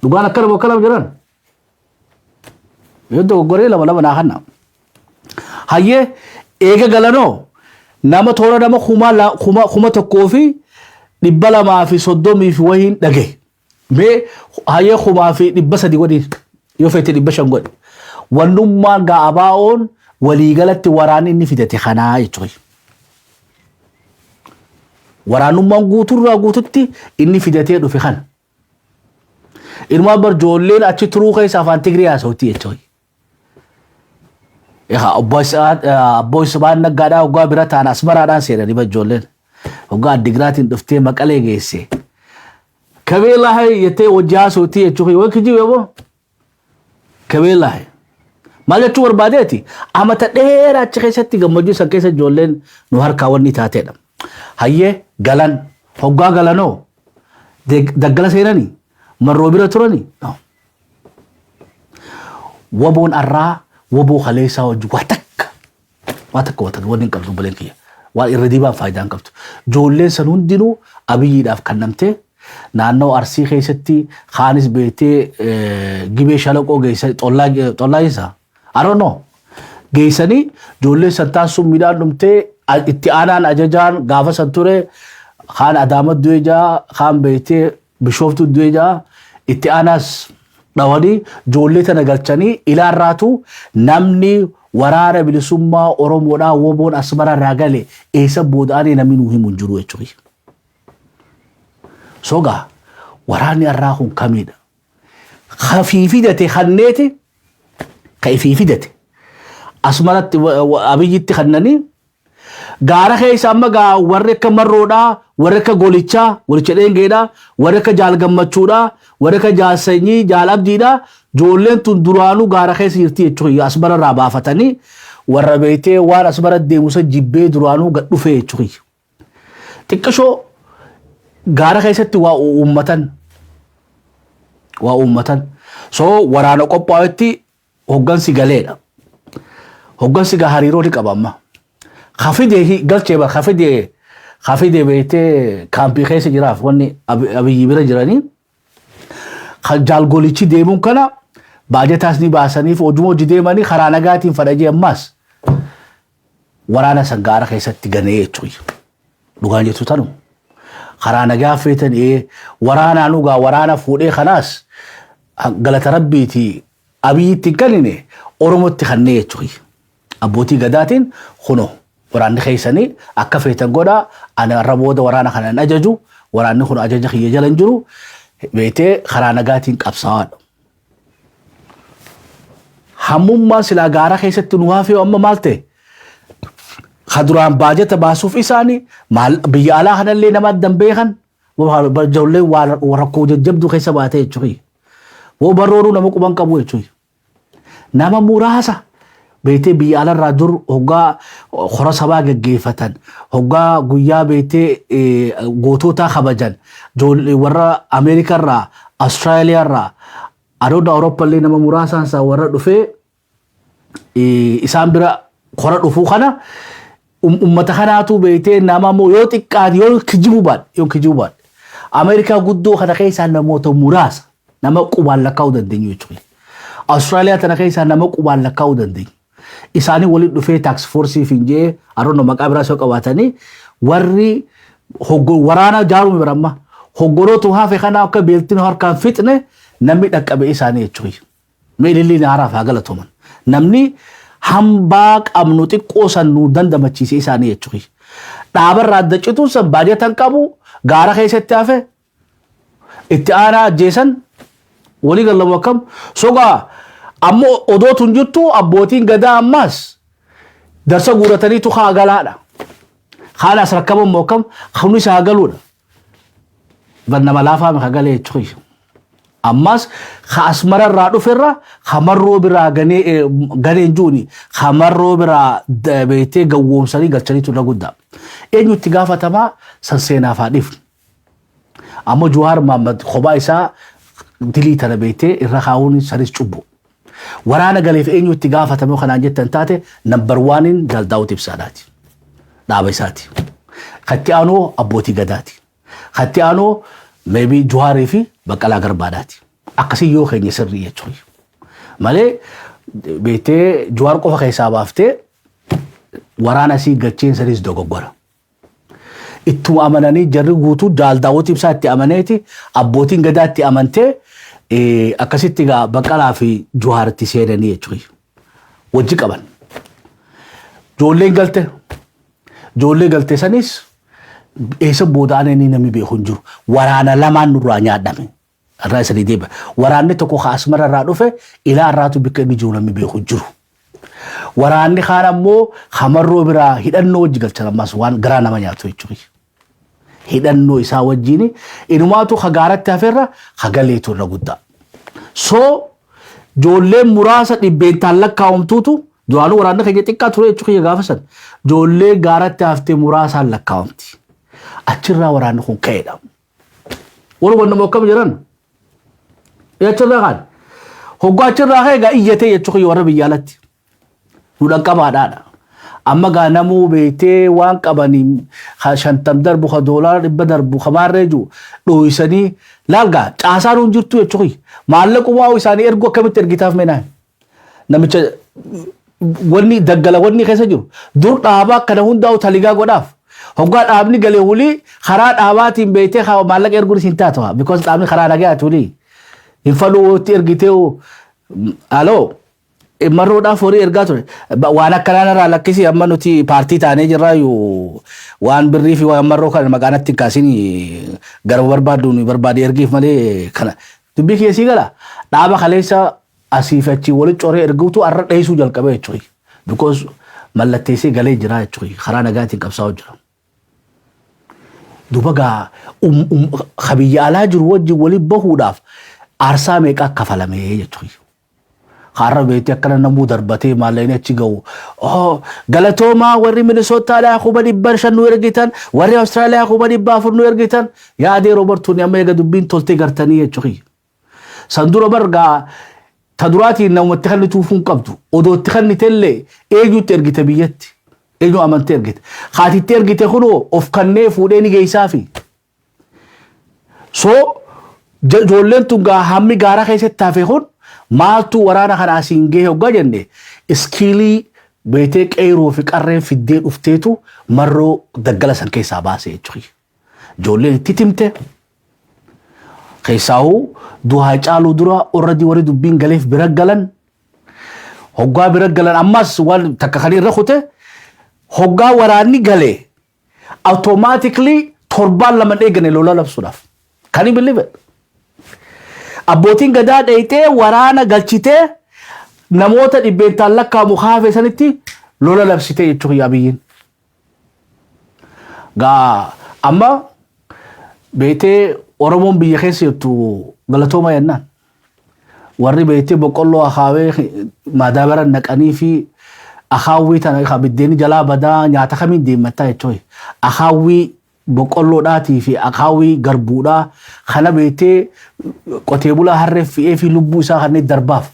Dhugaan akkana jiran. Yoo dogoggoree lama lama naa kanna. Hayyee eega galanoo nama toora nama kuma tokkoo fi 230 fi wahiin dhage. Mee hayyee 300 godhin yoo feete 500 godhi. Wannummaan gaa abaa'oon waliigalatti waraanni inni fidate kanaa jechuudha. Waraanummaan guuturraa guututti inni fidatee dhufe kana. Ilmaan barjoolleen achi turuu keessa afaan Tigiree haasawtii jechuudha. Abbo Ismaan Naggaadhaa waggaa bira ta'an Asmaraadhaan seenanii barjoolleen. Waggaa Addigraatiin dhuftee Maqalee geesse. Kabeellaa jettee hojii haasawtii jechuudha. Yoo kijii yoo kabeellaa. Maal jechuu barbaadeeti? Amata dheeraa achi keessatti gammoojjii san keessa ijoolleen nu harkaa wanni taateedha. Hayyee galan hoggaa galanoo daggala seenanii marroo bira turanii. Waboon arraa waboo kaleessaa wajjin waa takka wanni hin qabdu baleen kiyya. Waan irra diibaan faayidaa hin qabdu. Ijoolleen san hundinuu abiyyiidhaaf kannamtee naannoo Arsii keessatti Kaanis beetee Gibee Shalaqoo geessanii xollaa isaa. I don't know. Geessanii ijoolleen san taasisuun midhaan dhumtee itti aanaan ajajaan gaafa san ture Kaan Adaamat du'ee jaa Kaan beetee Bishooftu du'ee jaa itti aanaas dhawanii ijoollee tana galchanii ilaarraatu namni waraana bilisummaa Oromoodhaa woboon Asmara irraa gale eessa booda'anii namni nuu himu hin jiru jechuudha. Sogaa waraanni irraa kun kamiidha? Kafiifidate kanneeti kafiifidate Asmaratti abiyyitti kannanii gaara keessa amma gaa warri akka marroodhaa warri akka golicha dheengeedhaa warri akka jaal gammachuudhaa warri akka jaal sanyii jaal abdiidhaa ijoolleen tun duraanuu gaara keessa jirti jechuudha. Asmara irraa baafatanii warra beetee waan Asmara deemusa jibbee duraanuu gad dhufe jechuudha. Xiqqashoo gaara keessatti waa uummatan so waraana qophaa'etti hoggansi galeedha. Hoggansi gaa hariiroo ni qaba amma. Khafidee galchee ba khafidee beetee kaampii keessa jiraaf wanni abiyyi bira jiranii jaal golichi deemuun kana baajataas ni baasaniif hojii deemanii karaa nagaatiin fadhajee ammaas waraana san gaara keessatti ganee jechuudha. Dhugaan jettu tanu karaa nagaa feetan waraanaan dhugaa waraana fuudhee kanaas galata rabbiiti abiyyitti kannine Oromootti kannee jechuudha. Abbootii gadaatiin kunoo waraanni keessanii akka feetan godhaa ani irra booda waraana kanaan ajaju waraanni kun ajaja kiyya jala hin jiru beetee karaa nagaatiin qabsaa'aadha. Hammummaa silaa gaara keessatti nu haafee amma maal ta'e? Kaduraan baajata baasuuf isaanii biyya alaa kanallee nama addan beekan ijoollee rakkoo jajjabduu keessa baatee jechuudha. Woo barrooruu nama quban qabu jechuudha. Nama muraasa beetee biyya alarraa dur hoggaa hora sabaa gaggeeffatan hoggaa guyyaa beetee gootota kabajan warra Ameerikarraa Austraaliyaarraa adoota Awurooppaallee nama muraasaan isaa warra dhufee isaan bira hora dhufuu kana ummata kanaatu beetee nama yoo xiqqaate yoo kijibu baadhe Ameerikaa guddoo kana keessaa namoota muraasa nama qubaan lakkaa'uu dandeenyu jechuudha. Austraaliyaa tana keessaa nama qubaan lakkaa'uu dandeenyu. Isaanii waliin dhufee taaks foorsii finjee aroon maqaa biraa soo qabaatanii warri waraana jaaruun biramma hoggorootu hafe kana akka beeltiin harkaan fixne namni dhaqqabe isaanii jechuudha. Meelillee haaraaf haa galatoman. namni hambaa qabnu xiqqoo san nu dandamachiise isaanii jechuudha. Dhaabarraa addacitu san baajatan qabu gaara keessatti hafe itti aanaa ajjeesan walii gallamu akkam sogaa ammoo odootun jirtu abbootiin gadaa ammas darsa guurataniitu haa galaadha. Haala as rakkaban moo akkam hamni isaa galuudha. Bannama laafaa haa galee jechuudha. Ammas asmararraa dhuferra hamarroo biraa ganeen juuni hamarroo biraa beetee gawwoomsanii galchaniitu irra guddaa. Eenyu itti gaafatamaa san seenaaf haa dhifnu. Ammoo Jawaar Mohaammed kophaa isaa dilii tana beetee irra kaa'uun sanis cubbu. Waraana galeef eenyu itti gaafatamoo kanaan jettan taate number 1 Jaal Daawud Ibsaadhaati. Dhaaba isaati. Katti aanoo abbootii gadaati. Katti aanoo maybe Jawaarii fi Baqqalaa Garbaadhaati. Akkasii yoo keenya sirrii jechuudha. Malee beetee Jawaar qofa keessaa baaftee waraana sii gacheen sanis dogoggora. Ittuma amananii jarri guutuu Jaal Daawud Ibsaa itti amaneeti abbootiin gadaa itti amantee akkasitti gaa Baqqalaa fi Jawaaritti seenanii jechuudha. Wajji qaban. Joollee galte sanis eessa boodaan inni namni beeku hin jiru. Waraana lamaan nurraa nyaadhame. Irraa isa deebi'a. Waraanni tokko Asmara irraa dhufe ilaa irraatu bikka inni jiru namni beeku hin jiru. Waraanni kaan ammoo hamarroo biraa hidhannoo wajji galchan ammas waan garaa nama nyaatu jechuudha. Hidhannoo isaa wajjin inumaatu hagaaratti hafeerra hagaleetu irra guddaa. So joolleen muraasa dhibbeentaan lakkaa'amtuutu duraanuu waraanni keenya xiqqaa ture jechuudha gaafa san. Joollee gaaratti haftee muraasaan lakkaa'amti. Achirraa waraanni kun ka'eedha. Walumaa nama akkam jiran? Achirraa kaan. Hoggaa achirraa ka'e gaa iyyatee jechuudha warra biyya alatti. Nudhan qabaadhaadha. Amma gaa namuu beetee waan qabanii 50 darbu $100 darbu kamaarree jiru dhooysanii laalgaa caasaan hun jirtu jechuudha. Maallaquma isaanii ergu akkamitti ergitaaf meenaa? Namicha wanni daggala wanni keessa jiru dur dhaabaa kana hundaa'u taligaa godhaaf. Hoggaa dhaabni galee hulii karaa dhaabaatiin beetee maallaqa erguun hin taatawa. Because dhaabni karaa nagaatu hulii. Hin faluutti ergitee aloo. Marroodhaaf horii ergaa ture. Waan akkanaan irraa lakkisi amma nuti paartii taanee jirraa yoo waan birrii fi waan marroo kana maqaanatti kaasin gara barbaaduun barbaadee ergiif malee kana. Dubbii keessii gala dhaaba kaleessa asiifachi walitti coree erguutu arra dheessuu jalqabee jechuudha. Because mallatteessee galee jira jechuudha. Karaa nagaatiin qabsaa'u jira. Duuba gaa biyya alaa jiru wajjin waliin bahuudhaaf aarsaa meeqa kafalamee jechuudha. Har'a beektii akkana namuu darbatee maallaqni achi ga'u. Galatoomaa warri Minisootaadhaa 500 nu ergitan warri Awustiraaliyaa 400 nu ergitan yaadee Roobertuun amma eega dubbiin toltee gartanii jechuudha. San dura bargaa ta duraatiin namatti kan tuufuun qabdu odootti kan nitellee eenyutti ergite biyyatti eenyu amantee ergite haatitti ergite kunoo of kannee fuudhee ni geessaafi. So joolleen tun gaa hammi gaara keessatti hafe kun maaltu waraana kana asiin gahee hoggaa jenne iskiilii beetee qeyroo fi qarreen fiddee dhufteetu marroo daggala san keessaa baase jechuudha. Joolleen itti timte keessaa'uu duhaa caaluu dura warri dubbiin galeef bira galan hoggaa bira galan ammas waan takka kan irra kute hoggaa waraanni galee automatically torbaan lama eegane lola labsuudhaaf. Can you believe it? Abbootiin gadaa dheeytee waraana galchitee namoota dhibbeentaan lakkaa'amu hafe sanitti lola labsitee jechuudha yaa biyyiin. Gaa amma beetee Oromoon biyya keessa jirtu galatooma yennaan. Warri beetee boqqolloo akaawee maadaabaran naqanii fi akaawwii tana biddeeni jalaa badaa nyaata kamiin deemataa jechuudha. Akaawwii boqqolloodhaatii fi akaawwii garbuudhaa kana beetee qotee bulaa harree fi'ee fi lubbuu isaa kanneen darbaaf.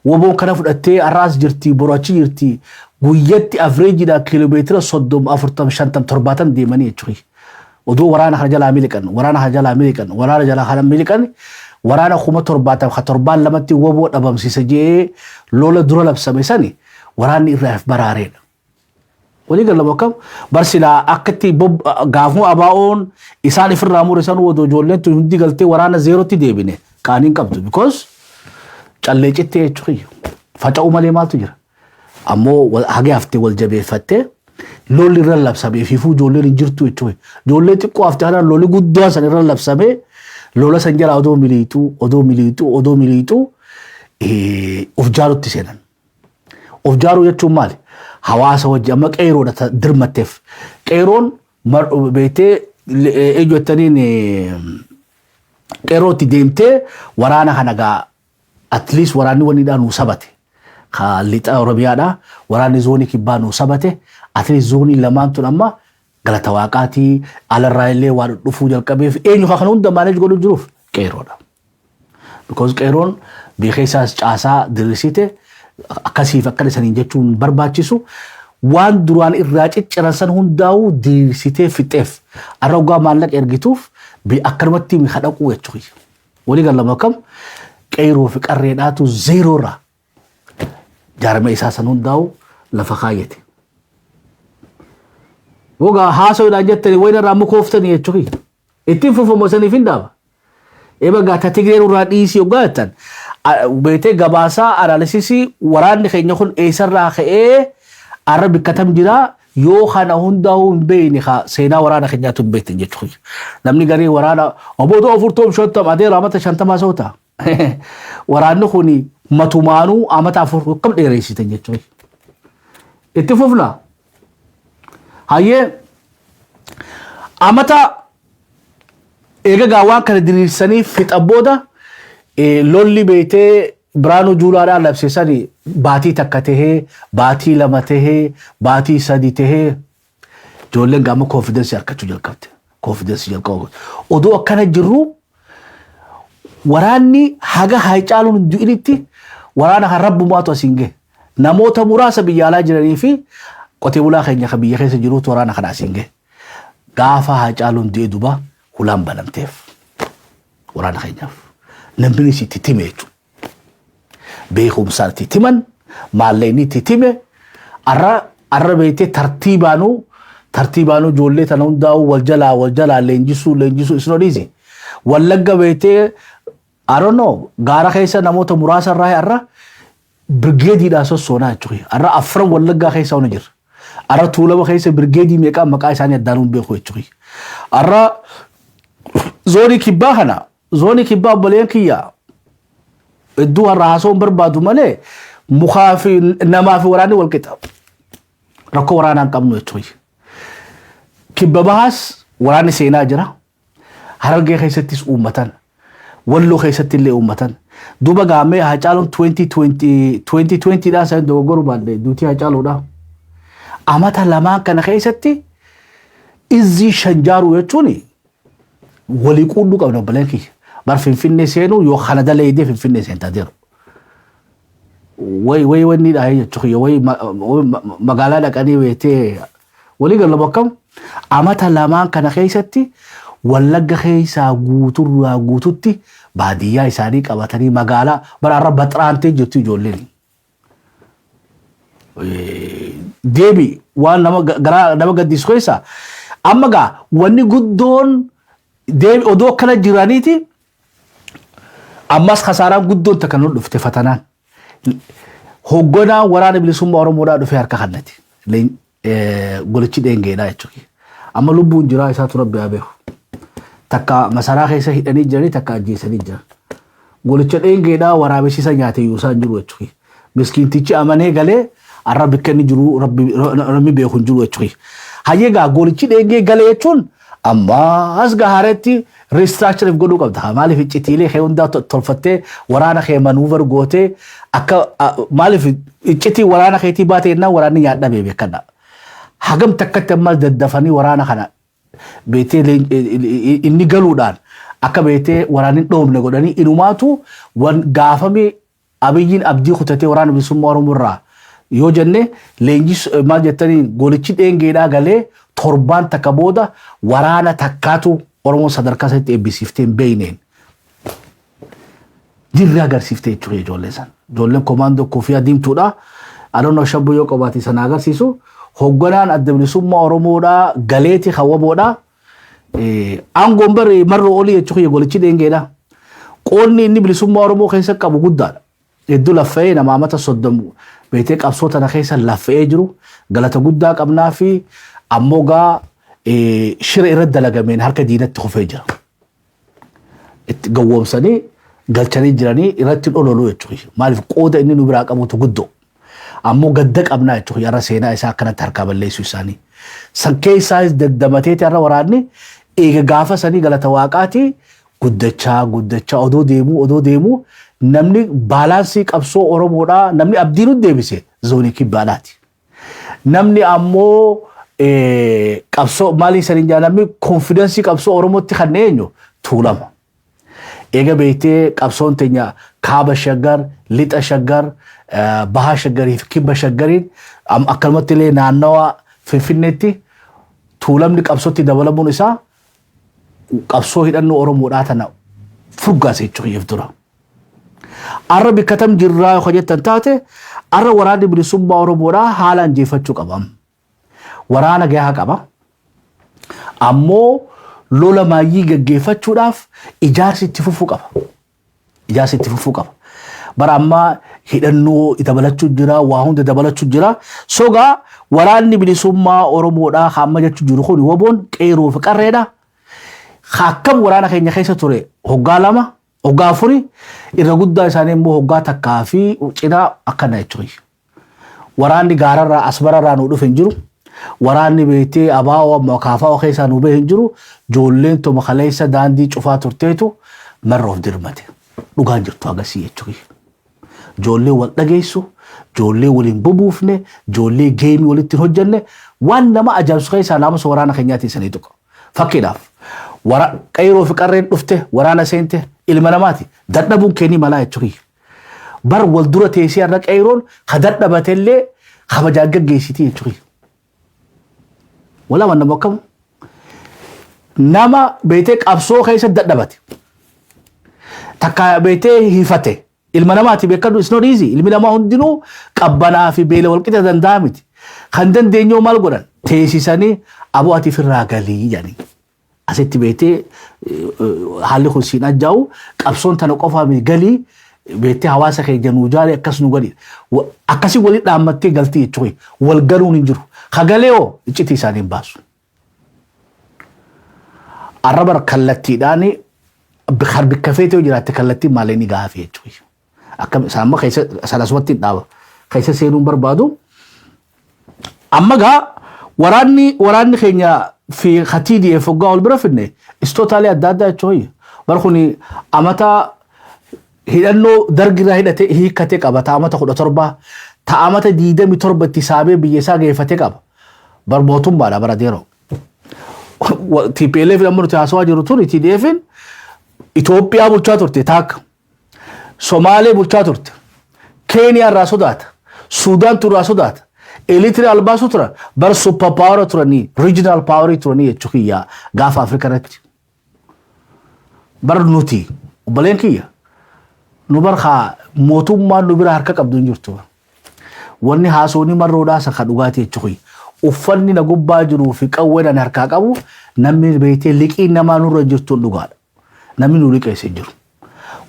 Woboon kana fudhattee arraas jirti borachi jirti guyyatti averejidhaa kiiloomeetira 30 40 50 70 deemanii jechuudha. Oduu waraana kana jalaa miliqan waraana jalaa kana miliqan waraana 70 lamatti woboo dhabamsiisa jee lola dura labsame sani waraanni irraaf baraareedha. Walii galama akkam barsilaa akkatti gaafuu abaa'oon isaan ifirraa murisan wadoo ijoolleen tun hundi galtee waraana zeerotti deebine qaaniin qabdu because callee cittee jechuudha. faca'u malee maaltu jira ammoo hage haftee wal jabeeffattee lolli irra labsamee fi ijoolleen hin jirtu jechuudha ijoollee xiqqoo haftee kanaan lolli guddaa san irra labsamee lola san jala odoo miliituu of jaarutti seenan of jaaruu jechuun maali hawaasa wajji amma qeeroodha dirmatteef qeeroon beetee ejjettaniin qeerootti deemtee waraana kana gaa at least waraanni waniidhaan nu sabate ka lixa oromiyaadha waraanni zoonii kibbaa nu sabate at least zoonii lamaan tun amma galata waaqaatii alarraa illee waan dhufuu jalqabeef eenyu kana hunda maanej godhu jiruuf qeeroodha because qeeroon beekeessaas caasaa dirrisite akkasiif akka isaniin jechuun barbaachisu waan duraan irraa cicciransan hundaa'u dirsitee fixeef arrogaa maallaqa ergituuf akkanumatti hadhaquu jechuudha walii galama kam qeeroo fi qarreedhaatu zeeroorra jaarmee isaa san hundaa'u lafa kaayyate wogaa haasawiidhaan jettanii wayna irraa mukooftanii jechuudha ittiin fufamoo saniif hin dhaaba eebagaa tatigireen irraa dhiisii yoggaa jettan beetee gabaasaa analysisii waraanni keenya kun eessarraa ka'ee arra bikkatam jira yoo kana hundaa'uu hin beeyne seenaa waraana keenyaatu hin beektan jechuudha namni garii waraana obootoo 45 adeera amata 50 soota waraanni kun matumaanuu amata 4 kam dheereessitan jechuudha itti fufna hayyee amata eegagaa waan kana diriirsanii fixa booda lolli beetee Biraanuu Juulaadhaan labsisanii baatii takka tahee baatii lama tahee baatii sadi tahee ijoolleen gaama confidence harkachuu jalqabde confidence jalqabu odoo akkana jirru waraanni haga haaycaaluun hin du'initti waraana kan rabbumaatu asiin gahe namoota muraasa biyya alaa jiranii fi qotee bulaa keenya kan biyya keessa jiruutu waraana kana asiin gahe gaafa haaycaaluun du'e duba hulaan banamteef waraana keenyaaf namni isitti time jechuudha beekumsaatti timan maalleeni titime arra beetee tartiibaanuu ijoollee tana hundaa'u wal jalaa leenjisuu is not easy wallagga beetee I don't know gaara keessa namoota muraasa irraa arra birgeediidhaan sossoonaa jechuudha arra afran wallaggaa keessa hona jira arra tuulama keessa birgeedii meeqaa maqaa isaanii addaanuun beeku jechuudha arra zoonii kibbaa obboleen kiyyaa iddoo har'a haasoon barbaadu malee mukaa fi namaa fi waraanni wal qixa rakkoo waraanaan qabnu jechuudha kibba bahaas waraanni seenaa jira harargee keessattis uummatan walloo keessatti illee uummatan duuba gaamee Haacaaluun 2020dhaan isaan dogoggoruu baadde duutii Haacaaluudha amata lamaan kana keessatti izzii shanjaaruu jechuun walii quunnuu qabna obboleen kiyya bar Finfinnee seenuu yoo kana daleedee Finfinnee seentaa jiru way wanni dhaayee jechuudha way magaalaa dhaqanii weetee walii galaba akkam amata lamaan kana keessatti wallagga keessaa guututti baadiyyaa isaanii qabatanii magaalaa baraarra baxraantee jirtu ijoolleen deebi waan nama gaddisu keessaa amma gaa wanni guddoon deebi odoo akkana jiraniiti ammas kasaaraan guddoon takka nu dhufte fatanaan hogganaa waraana bilisummaa Oromoodhaa dhufe harka kannati golichi dheengeedhaa jechuudha amma lubbuun jiraa isaatu rabbi haa beeku takka masaraa keessa hidhanii jiranii takka ajjeesanii jiran golicha dheengeedhaa waraabessisa nyaate yuusaan jiru jechuudha miskiintichi amanee galee arra bikka inni jiru rabbi beeku hin jiru jechuudha hayyeegaa golichi dheengee galee jechuun amma as gaaretti restructure godhuu qabda maaliif iccitiilee kee hundaa tolfattee waraana kee manuuver gootee akka maaliif iccitii waraana keetii baatee innaa waraanni nyaadhamee beekadha hagam takkatti ammas daddafanii waraana kana beetee inni galuudhaan akka beetee waraanni dhoomne godhanii inumaatu gaafame abiyyiin abdii kutatee waraana bilisummaa Oromoo irraa yoo jenne leenjis maal jettanii golichi dheengeedhaa galee torbaan takka booda waraana takkaatu Oromoo sadarkaa isaatti eebbisiiftee hin beeyneen jirri agarsiiftee jechuudha ijoolleen san ijoolleen komaandoo koofiyaa diimtuudha adoonoo shabbuu yoo qabaate sana agarsiisu hogganaan adda bilisummaa Oromoodhaa galeeti hawwamoodhaa aangoon bari marroo olii jechuudha golichi dheengeedhaa qoonni inni bilisummaa Oromoo keessa qabu guddaadha hedduu laffa'ee nama amata 30 beetee qabsoo tana keessa laffa'ee jiru galata guddaa qabnaa fi ammoo gaa shira irratti dalagameen harka diinatti kufee jira. Itti gawwoomsanii galchanii jiranii irratti dhololuu jechuudha. Maaliif qooda inni nu biraa qabutu guddoo. Ammoo gadda qabnaa jechuudha yarra seenaa isaa akkanatti harkaa balleessuu isaanii. Sankee isaas daddabateeti har'a waraanni eega gaafa sanii galata waaqaati guddachaa odoo deemuu namni baalaansii qabsoo Oromoodhaa namni abdii nu deebise zoonii kibbaadhaati. Namni ammoo qabsoo maalii saniin jaalamni konfidensii qabsoo Oromootti kan eenyu Tuulama. Eega beektee qabsoon teenya kaaba shaggar, lixa shaggar, baha shaggarii fi kibba shaggariin akkanumatti illee naannawa Finfinneetti Tuulamni qabsootti dabalamuun isaa qabsoo hidhannoo Oromoodhaa tana furgaase jechuudha dura. Arra bikkatam jirraa yoo jettan taate arra waraanni bilisummaa Oromoodhaa haala injifachuu qaba. Waraana gahaa qaba. Ammoo lola maayyii gaggeeffachuudhaaf ijaarsi itti fufuu qaba. Bara ammaa hidhannoo dabalachuu jira, waa hunda dabalachuu jira. Sogaa waraanni bilisummaa Oromoodhaa hamma jechuu jiru kun woboon qeeroo fi qarreedha. Akkam waraana keenya keessa ture hoggaa 2, hoggaa 4 irra guddaa isaanii immoo hoggaa takkaa fi cinaa akkana jechuudha. Waraanni gaararraa asbararraa nu dhufe hin jiru. Waraanni beektee abaa'oo amma kaafaa keessaa nu bahe hin jiru. Joolleen toma kaleessa daandii cufaa turteetu marroof dirmate. Dhugaan jirtu agarsiisa jechuudha. Joollee wal dhageessu, joollee waliin bubuufne, joollee geemii walitti hin hojjenne waan nama ajaa'ibsu keessaa naamusa waraana keenyaatti sanii tokko. Fakkiidhaaf qeeroo fi qarreen dhufte waraana seente ilma namaati dadhabuun keenii malaa jechuudha. Bar wal dura teessee har'a qeeroon ka dadhabatellee kabajaa gaggeessiti jechuudha. Walaa wanna bakkamu nama beetee qabsoo keessa dadhabate takka beetee hifate ilma namaati beekadu it's not easy. Ilmi namaa hundinuu qabbanaa fi beela walqixa danda'a miti. Kan dandeenyoo maal godhan teessisanii aboo ati firraa galii jedhanii. Asitti beetee haalli kun siin ajjaa'u qabsoon tana qofaa galii beetee hawaasa keenya nuu jaalee akkas nu godhi. Akkasii walitti dhaammattee galtii jechuudha. Wal galuun hin jiru. Kagaleoo iccitii isaanii baasu. Arraba kallattiidhaan bikka feetee yoo jiraatte kallattiin maalee ni gaafii jechuudha. Akkam saamma keessa salasumatti dhaaba. Keessa seenuun barbaadu. Amma gaa waraanni keenya في ختيدي فوقا والبرفني استوتالي أدادا شوي برخوني أمتا هي أنه درجة هي كتك أبا تامتا خد تربة تامتا ديدا متربة تسابة بيسا جيفتك أبا بربوتم بالا براديرو تي بي إل إف لما نتعصوا جرتوري تي دي إفن إثيوبيا بولشاتورتي تاك سومالي بولشاتورتي كينيا راسودات سودان تراسودات Elitri albaasu tura bar super power turanii regional power turanii jechuudha gaafa Afrika irratti bar nuti obboleen kiyya nu barxa mootummaan nu bira harka qabdu hin jirtu wanni haasooni marroodhaa saka dhugaati jechuudha uffanni na gubbaa jiru fi qawween harkaa qabu namni beetee liqii namaa nurra jirtu dhugaadha namni nu liqeessee jiru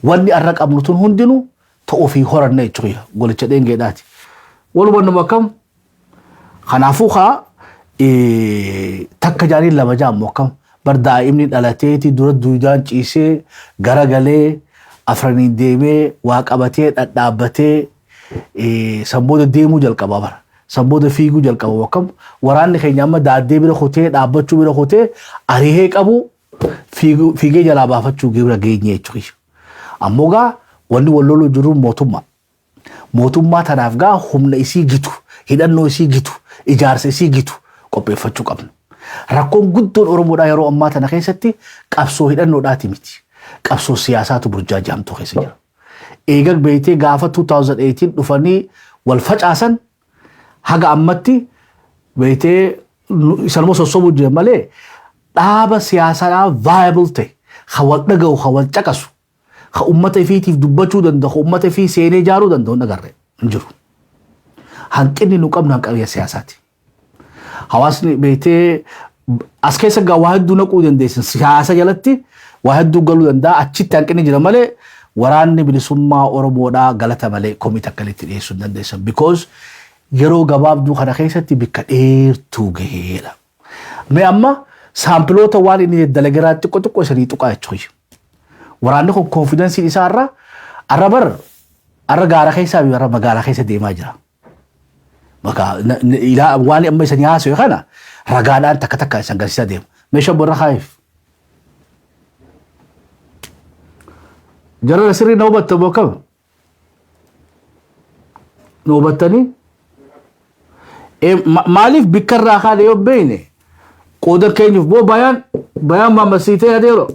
wanni arra qabnu tun hundinuu ta'uu fi horanne jechuudha golicha dheengeedhaati walumaa nama kam خنافوها تكجاري لما جام موكم بردا إمني دلاتي دورة دوجان چيسي غرغلي أفرانين ديمي واقبتي أدابتي سمبود ديمو جل كبابر سمبود فيغو جل كبابر موكم وران نخي نعم دادي بيرا خوتي دابتشو بيرا خوتي أريه كبو فيغي جل أبافتشو جيبرا جينيه چوكيش أموغا ولولو جرو موتوما تنافغا هم نيسي جيتو hidhannoo isii gitu ijaarsa isii gitu qopheeffachuu qabna. Rakkoon guddoon Oromoodhaa yeroo ammaa tana keessatti qabsoo hidhannoodhaati miti. Qabsoo siyaasaatu burjaajaamtuu keessa jira. Eega beektee gaafa 2018 dhufanii wal facaasan haga ammatti beektee isalmoo sossobuu jira malee dhaaba siyaasaa viable ta'e hawal dhaga'u hawal caqasu ha ummata ifiitiif dubbachuu danda'u ummata ifii seenee ijaaruu danda'u nagarre hin jiru. Hanqinni nu qabnu hanqabiyya siyaasaati. Hawaasni beektee as keessa gaa waa hedduu naquu dandeessan siyaasa jalatti waa hedduu galuu danda'a achitti hanqinni jira malee waraanni bilisummaa Oromoodhaa galata malee komii takka itti dhiyeessuu hin dandeessan because yeroo gabaabduu kana keessatti bikka dheertuu gaheedha. Mee amma saampiloota waan inni dalagaraa xiqqoo isanii tuqaa jechuudha. Waraanni kun konfidensiin isaa arra gaara keessaa fi arra magaalaa keessa deemaa jira. Waan amma isanii haasa'e kana ragaadhaan takka isan garsiisaa deema. Meeshaa borra kaayif. Jara sirrii na hubatta bookama. Na hubattanii? Maaliif bikka irraa kaane yoo beeyne qooda keenyuuf boo bayaan maamasiitee adeero.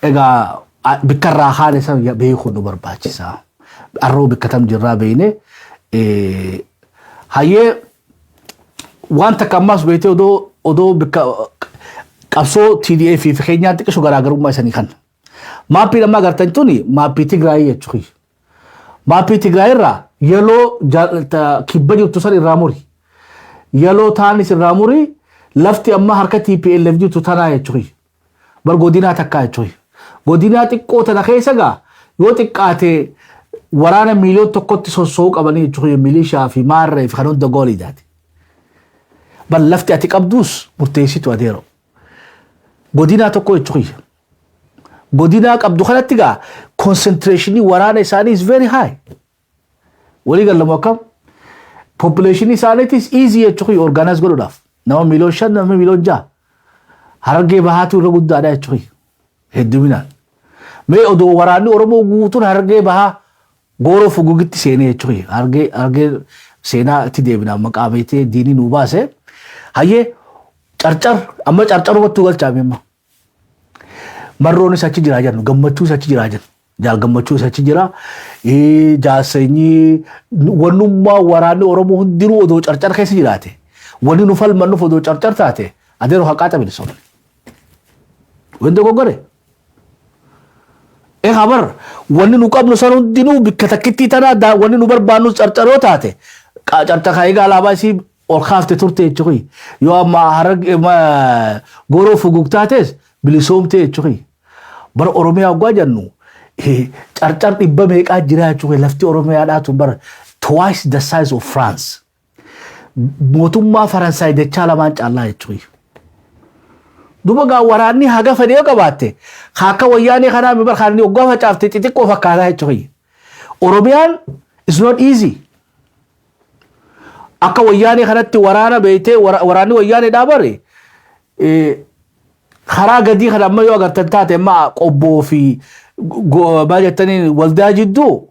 Egaa bikka irraa kaane san beekuu nu barbaachisa. Arroo bikka tam jirraa beeyne hayyee waan takka ammaas beeytee odoo bikka qabsoo TDF fi keenyaan xiqqishu garaagarummaa isanii kan. Maappii nama agartan tuni maappii Tigraayii jechuudha. Maappii Tigraayii irraa yeroo kibba jirtu san irraa muri. Yeroo taanis irraa muri lafti amma harka TPLF jirtu tanaa jechuudha. Bar godinaa takkaa jechuudha. Godinaa xiqqoo tana keessa gaa yoo xiqqaate waraana miiliyoon tokkotti sossoo qabanii jechuudha milishaa fi maarree fi kan hunda gooliidhaati. Bar lafti ati qabduus murteessitu adeero. Godinaa tokko jechuudha. Godinaa qabdu kanatti gaa concentrationii waraana isaanii is very high. Walii gallamu akkam population isaaniitis easy jechuudha organize godhuudhaaf. Nama miiliyoon 5 nama miiliyoon 6 Harargee bahaatu irra guddaadha jechuudha. Hedduminaan. Mee odoo waraanni Oromoo guutuun Harargee bahaa gooroo fugugitti seenee jechuudha. Harargee seenaa itti deebinaan maqaa beetee diinii nuu baase. Hayyee amma carcarumatti galchaame amma. Marroon isa achi jiraa jennu gammachuu isa achi jiraa jennu jaal gammachuu isa achi jira jaarseenyi wannummaa waraanni Oromoo hundinuu odoo carcar keessa jiraate wanni nu falmannuuf odoo carcar taate adeero haqaa xabilisoon wende goggore habar wanni nu qabnu san hundinuu bikka takkittii tanaa wanni nu barbaannu carcaroo taate carcar kaayigaa alaabaa isii ol kaafte turte jechuudha yoo amma gooroo fugugtaates bilisoomte jechuudha. Bara Oromiyaa oggaa jennu carcar dhibba meeqaa jira jechuudha lafti Oromiyaadhaatu bara twice the size of France. Mootummaa Faransaay dachaa lamaan caalaa jechuudha. Duuba gaa waraanni haga fedhee yoo qabaatte akka wayyaanee kanaa mi barkaanni oggaa facaafte xixiqqoo fakkaataa jechuudha. Oromiyaan is not easy. Akka wayyaanee kanatti waraana beeytee waraanni wayyaanee dhaabare karaa gadii kan amma yoo agartan taate amma qobboo fi maal jettaniin waldaa jidduu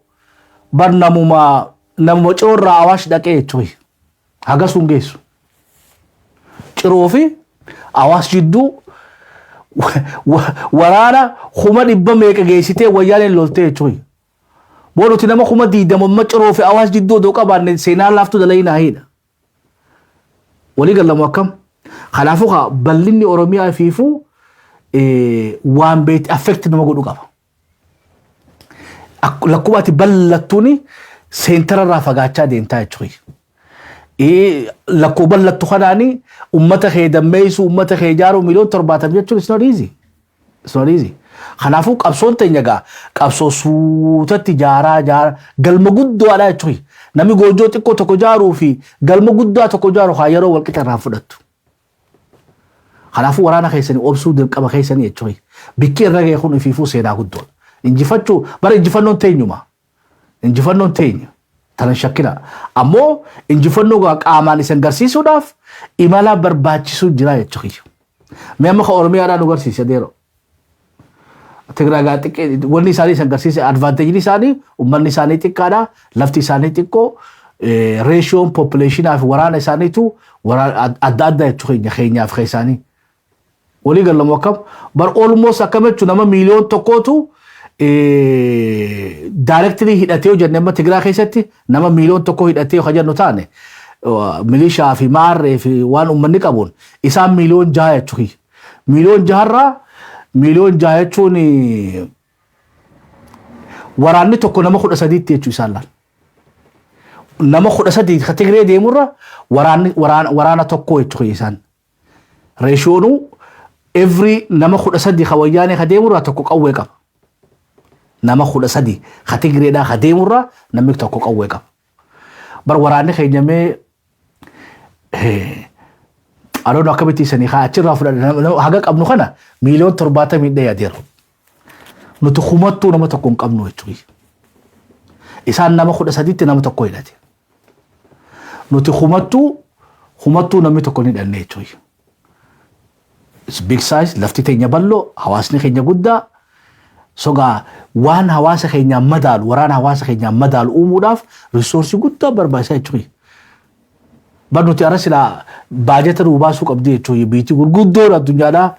bar namuma ciroorraa Awaash dhaqee jechuudha. Haga sun geessu. Ciroo fi Awaash jidduu waraana kuma dhibba meeqa geessitee wayyaaneen loltee jechuudha. Boonuti nama kuma 20 amma Ciroo fi Awaash jidduu odoo qabaanne seenaa laaftuu dalaginaa hidha. Walii gallamu akkam? Kanaafuu bal'inni Oromiyaa fiifuu waan beeti affect nama godhu qaba. Lakkubaati bal'attuuni seentara irraa fagaachaa deemtaa jechuudha. Lakkuu bal'attu kanaani ummata kee dammeessu ummata kee ijaaru miiliyoon 70 jechuun it's not easy. It's not easy. Kanaafuu qabsoon teenya gaa qabsoo suutatti ijaaraa galma guddaadha jechuudha. Namni goojoo xiqqoo tokko ijaaruu fi galma guddaa tokko ijaaru haa yeroo walqixa irraa fudhattu. Kanaafuu waraana keessanii obsuu dirqama keessanii jechuudha. Bikki irra gahee kun ifiifuu seenaa guddoodha. Injifachuu bara injifannoon teenyuma. Injifannoon teenya. Tanan shakkina. Ammoo injifannoo qaamaan isin garsiisuudhaaf imala barbaachisuu jira jechuudha. Mee amma Oromiyaadhaan nu garsiise adeero. Tigraay gaa xiqqee wanni isaanii isin garsiise advantagein isaanii ummanni isaanii xiqqaadha. Lafti isaanii xiqqoo ratioon populationaa fi waraana isaaniitu adda adda jechuudha keenyaaf keessaanii. Walii gallamu akkam bar almost akkamitti nama miiliyoon tokkootu directly hidhatee hojjenne amma Tigraay keessatti nama miiliyoon tokko hidhatee hojjennu taane milishaa fi maarree fi waan ummanni qabuun isaan miiliyoon 6 jechuudha. Miiliyoon 6 irraa miiliyoon 6 jechuun waraanni tokko nama 13 jechuu isaan laal. Nama 13 ka Tigree deemurra waraana tokko jechuudha isaan. Ratioonu every nama 13 ka wayyaanee ka deemurra tokko qawwee qaba. nama khuda sadi khati greda khademurra namni tokko qawwee qaba bar waraanni keenyamee aroon akkamitti sanii achirraa fudhadha haga qabnu kana miliyoon 70 yadeero nuti khumattuu nama tokko hin qabnu jechuudha isaan nama khuda sadiitti nama tokko hidhate nuti khumattuu namni tokko ni dhanne jechuudha it's big size lafti teenya ballo hawaasni keenya guddaa soga waan hawaasa keenya madaalu waraana hawaasa keenya madaalu uumuudhaaf resource guddaa barbaachisaa jechuudha barnuti arasila baajeta ruubaasu qabdi jechuudha biitii gurguddoo addunyaadhaa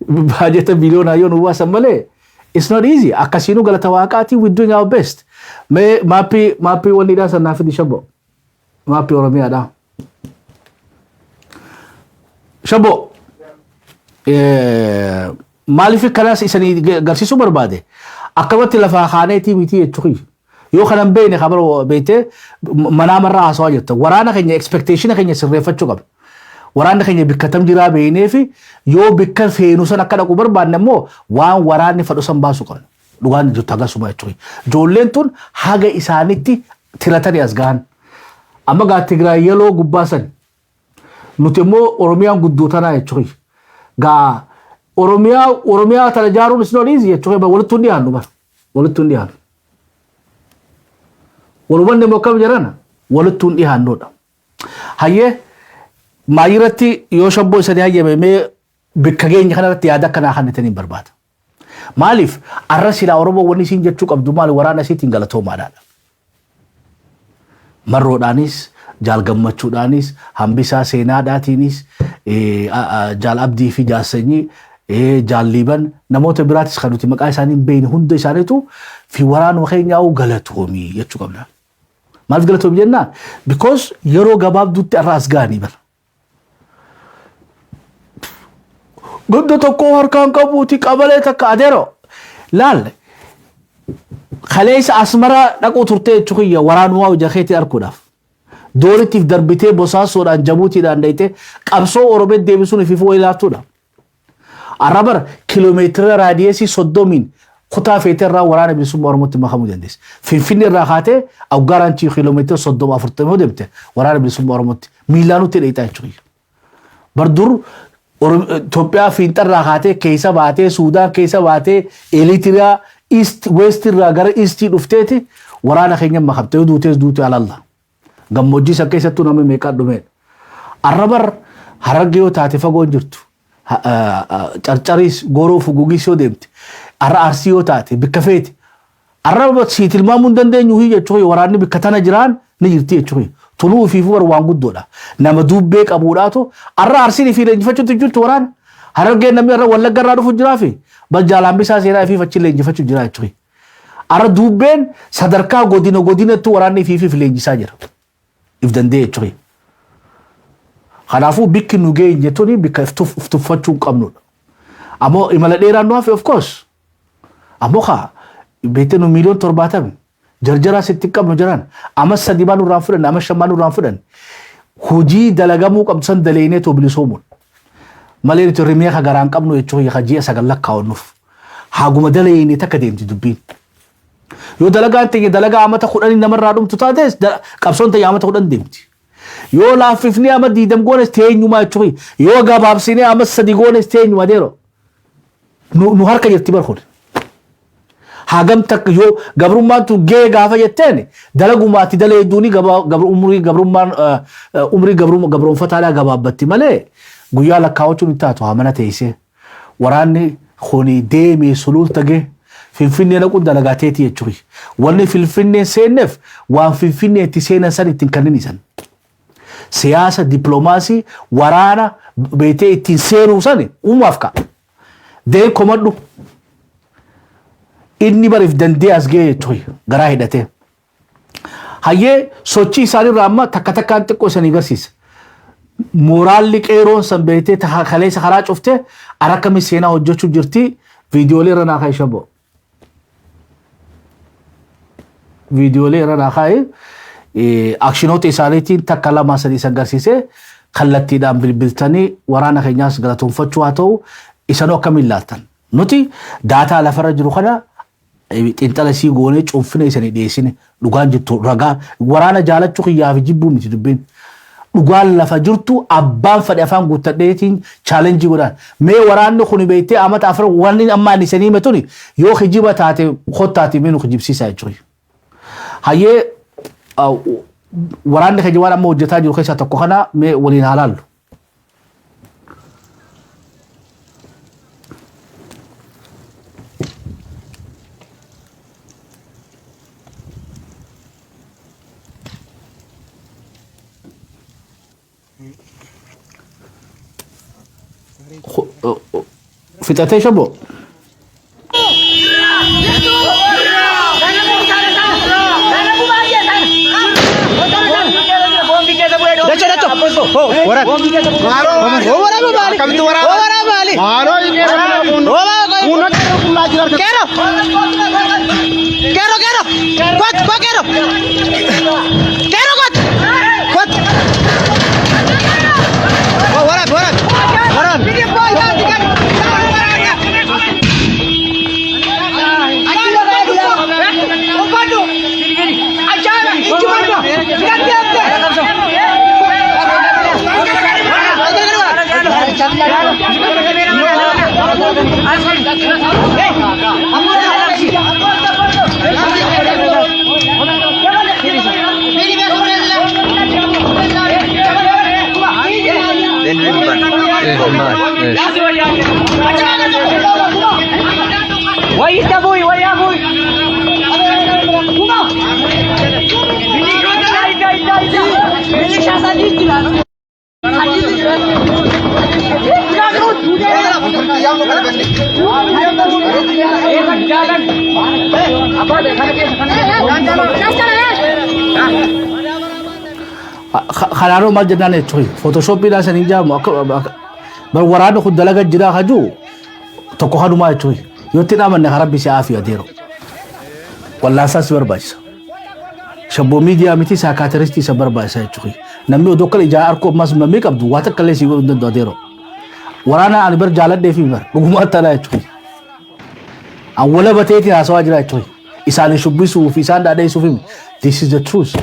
baajeta biliyoona yoo ruubaasan malee it's not easy akkasiinu galata waaqaati we doing our best me maappii wanni dhaa sannaaf di shabbo maappii oromiyaadhaa shabbo maaliif kanas isanii garsiisuu barbaade akkamatti lafa kaaneetii miti jechuudha yoo kanan beene khabar beete manaamarraa haasawaa jirta waraana keenya expectation keenya sirreeffachuu qabna waraanni keenya bikka tam jiraa beeknee fi yoo bikka feenu san akka dhaqu barbaanne immoo waan waraanni fadhu san baasuu qabna dhugaan jirtu agarsiisuma jechuudha ijoolleen tun haga isaanitti tiratanii as gahan amma gaa Tigraay yeloo gubbaa san nuti immoo Oromiyaan guddoo tanaa jechuudha gaa Oromiyaa tana jaaruun is not easy jechuudha walittu hin dhiyaannu bara walittu hin dhiyaannu walumanne mokkam jarana walittu hin dhiyaannudha hayyee maayiratti yoo shabboo isanii hayyame mee bikka keenya kanarratti yaada akkanaa kannitanii barbaada maaliif arra silaa Oromoo wanni isiin jechuu qabdu maali waraana isiitiin galatoomaadhaadha marroodhaanis jaal gammachuudhaanis hambisaa seenaadhaatiinis jaal abdii fi jaarsanyii jaal liiban namoota biraatis kan nuti maqaa isaanii hin beekne hunda isaaniitu fi waraanuma keenyaa galatoomii jechuu qabna maaliif galatoomii jennaan because yeroo gabaabduutti arra as ga'anii bara guddo tokko harkaan qabuuti qabalee takka adeero laal khaleessa asmara dhaquu turtee jechuudha waraanuma hojjeteetii arkuudhaaf doolittiif darbitee bosaasoodhaan jabuutiidhaan dhayite qabsoo Oromoo deebisuun ififuu ilaaftuudha arrabar kiiloomeetira raadiyeesii 30 kutaa feeterraa waraana bilisummaa Oromootti makamuu dandeessa Finfinnee irraa kaatee awgaaraanchi kiiloomeetira 30-40 deemte waraana bilisummaa Oromootti miilaanutti dhayita jechuudha bardur Ethiopia fiinxarraa kaatee keessa baatee Suudaan keessa baatee Eritrea East West irraa gara East dhufteeti waraana keenya makamtee duute alalla gammoojjii san keessattuu nama meeqaa dhumeen arrabar harargee yoo taate fagoo jirtu carcariis goroo fugugiis yoo deemte arra arsii yoo taate bikka feeti arraba siitilmaamuu hin dandeenyu jechuudha waraanni bikka tana jiraan ni jirti jechuudha tunuu fi fuwar waan guddoodha nama dubbee qabuudhaatu arra arsiin fi leenjifachuutti jirtu waraana harargee namni arra wallagga irraa dhufu jiraa fi bajjaalaan bisaa seenaa fi fachi leenjifachuu jira jechuudha arra dubbeen sadarkaa godinatti waraanni fi leenjisaa jira if dandee jechuudha kanaafuu bikki nu geenye jechuun bikka tuffachuu qabnudha ammoo imala dheeraan nu hafe of course ammoo kaa beekte nu miliyoon 70 jarjara sitti qabnu jiran amma sadi baanu raan fudhan amma shan baanu raan fudhan hojii dalagamuu qabsan daleene to bilisoomun malee to rimiya ka garaan qabnu jechuudha hajii sagalla kaawnuuf haguma daleene takka deemti dubbiin yoo dalagaan ta'e dalagaa amata 10 namarraa dhumtu taates qabsoon ta'e amata 10 deemti yoo laafifni amma diidam goones teenyuma jechuudha yoo gabaabsine amma sadi goones teenyuma deero nu harka jirti barkhun hagam tak yo gabrummaan tu gee gaafa jetteen dalagumaati dalee duuni umrii gabruun fataalaa gabaabbatti malee guyyaa lakkaawachuun itti taatu hamana teessee waraanni khoni deemee sululta gee Finfinnee naquun dalagaateeti jechuudha wanni Finfinnee seenneef waan Finfinnee itti seenan san ittiin kanneen isan siyaasa dippiloomaasii waraana beetee ittiin seenuu san uumaaf ka dee komadhu inni barif dandee as ga'e jechuudha garaa hidhatee hayyee sochii isaaniirraa amma takka takkaan xiqqoo isanii agarsiisa mooraalli qeeroon san beetee kaleessa karaa cuftee akkami seenaa hojjechuu jirti viidiyoolee irra naa kaa'e shaboo viidiyoolee irra naa kaa'e akshinoota isaaniitiin takka lama sadii isa agarsiisee kallattiidhaan bilbiltanii waraana keenyaas galatoonfachuu haa ta'u isanoo akkamiin laaltan nuti daataa lafarra jiru kana intala si goone cuufne isani dheessine dhugaan jirtu ragaa waraana jaalachuu kiyyaaf jibbuu miti dubbiin dhugaan lafa jirtu abbaan fadhi afaan guuttadheetiin challenge godhan mee waraanni kun beeytee amata afur wanni amma isanii metuni yoo kijiba taate khottaati minu kijibsiisa jechuudha hayyee waraanni kijibaan amma hojjetaa jiru keessa tokko kana mee waliin halaallu fitatee shabo خلانو ما جنانه توي فوتوشوب بلا سنيجا بل ورانو خد دلقة جدا خجو تكو خدو ما توي يوتنا من نهرب بس عافية ديرو والله أساس برباش شبو ميديا متي ساكاتريستي سبرباش توي نمي ودوكل إجا أركو ماس مميك أبدو واتك كله سيقول دن ديرو ورانا أنا برجالات دي فيبر رغم تلا توي أولا بتيتي أسواجرا توي إساني شبيسو في سان دادي سوفيم this is the truth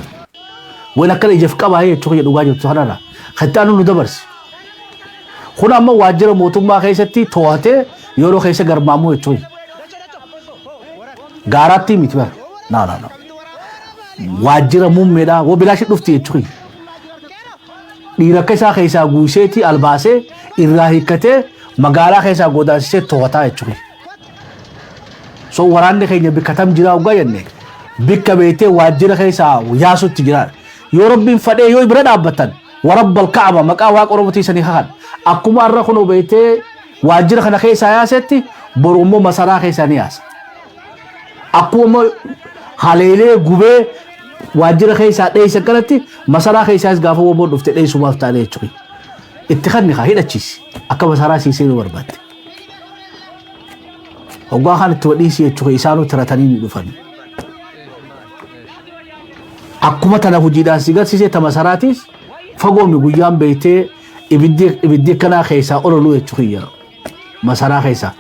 وين أكل يجف كابا هي تقول يدوجاج تهرنا حتى أنو ندبرس خنا ما واجر موتوم ما خيستي توهته يورو خيسة غرمامو يتوي غاراتي متبر نا واجر موم ميدا वो बिलाशी दुफ्ती يتوي ديركسا خيسة غوشيتي الباسه إرراهيكته مغالا خيسة غوداسه توهتا يتوي سو ورانه خيني بكتم جرا وغاينه بكبيته واجر خيسة وياسو تجرا يا رب فدي يو برد ابتن ورب الكعبه مقا واقربتي سني خان اكما رخنو بيته واجر خنا خيسا ياستي برومو مسرا خيسا نياس اكما حليله غوبه واجر خيسا دي سكلتي مسرا خيسا غافو وبو دفت دي سوما فتالي تشوي اتخذني خايدتشيس اكا مسرا سيسين وربات هو خان توديسي تشوي سانو تراتاني دفن akkuma tana hujiidhaan sigarsiisee tamasaraatis fagoomi guyyaan beeytee ibiddi kanaa keessaa ololuu jechuu kiyya masaraa keessaa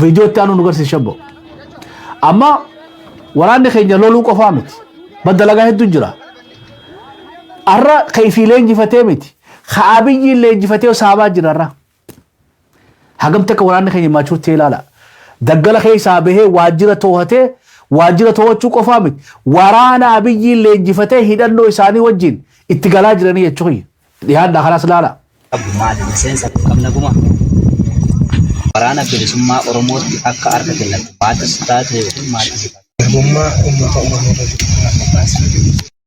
viidiyootti aanu nu garsiisa shabbo amma waraanni keenya loluu qofaa miti baddalagaa hedduu jira arra kayfiilee injifatee miti ka'abiyyi illee injifatee saabaa jira arra hagamte ka waraanni keenya maachuuttee ilaala daggala keessaa bahee waajjira toohatee واجرة توجه قفامت ورانا أبيجي اللي جفتة هيدانو إساني وجين اتقالا جراني يتشوي لهذا خلاص لا لا أبو مالي نسينسا كم نقوما ورانا برسما أرموت أكا أركة لك بعد ستات مالي أمما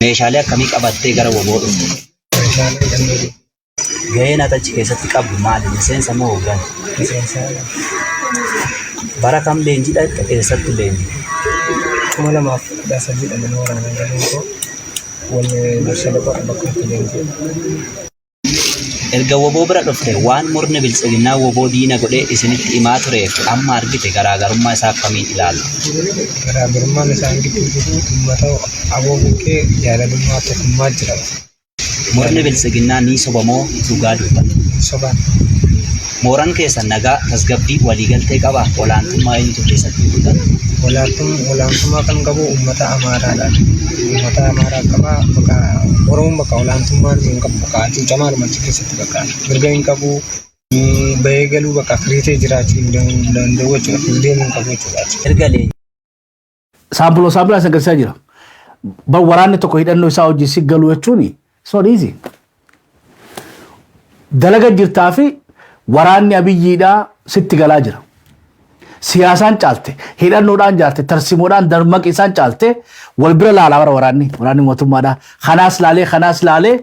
meeshaalee akkamii qabattee gara woboo gaheen atachi keessatti qabdu maali miseensa moo hoggan bara kam leenjidha keessatti leenji kuma lamaaf daasajidha nama waraanaa galuunko wanni marshada bakka leenji erga woboo bira dhufte waan murni biltsiginnaa woboo diina godhee isinitti himaa tureef amma argite garaagarummaa isaa akkamiin ilaallu garaagarummaan isaan gidduu jiru uummata aboo buqqee jaalalummaa tokkummaa jira murni biltsiginnaa ni sobamoo dhugaa dubbata sobaan mooran keessan nagaa tasgabbii waliigaltee qaba olaantummaa eenyutu keessatti mul'ata? Olaantummaa kan qabu uummata Amaaraadhaan. Uummata Amaaraa qaba bakka Oromoon bakka olaantummaan hin qabu bakka cuucamaa achi keessatti bakka mirga hin qabu bahee galuu bakka firiitee jiraachuu hin danda'u jechuudha. Deemuu hin qabu jechuudha. Ergalee. Saampiloo isa agarsiisaa jira. Waraanni tokko hidhannoo isaa hojii si galuu jechuun so easy. Dalaga jirtaa fi waraanni Abiyyiidhaa sitti galaa jira. Siyaasaan caalte, hidhannoodhaan jaalte, tarsimoodhaan darmaqisaan caalte wal bira laalaa bara waraanni mootummaadhaa. Kanaas laalee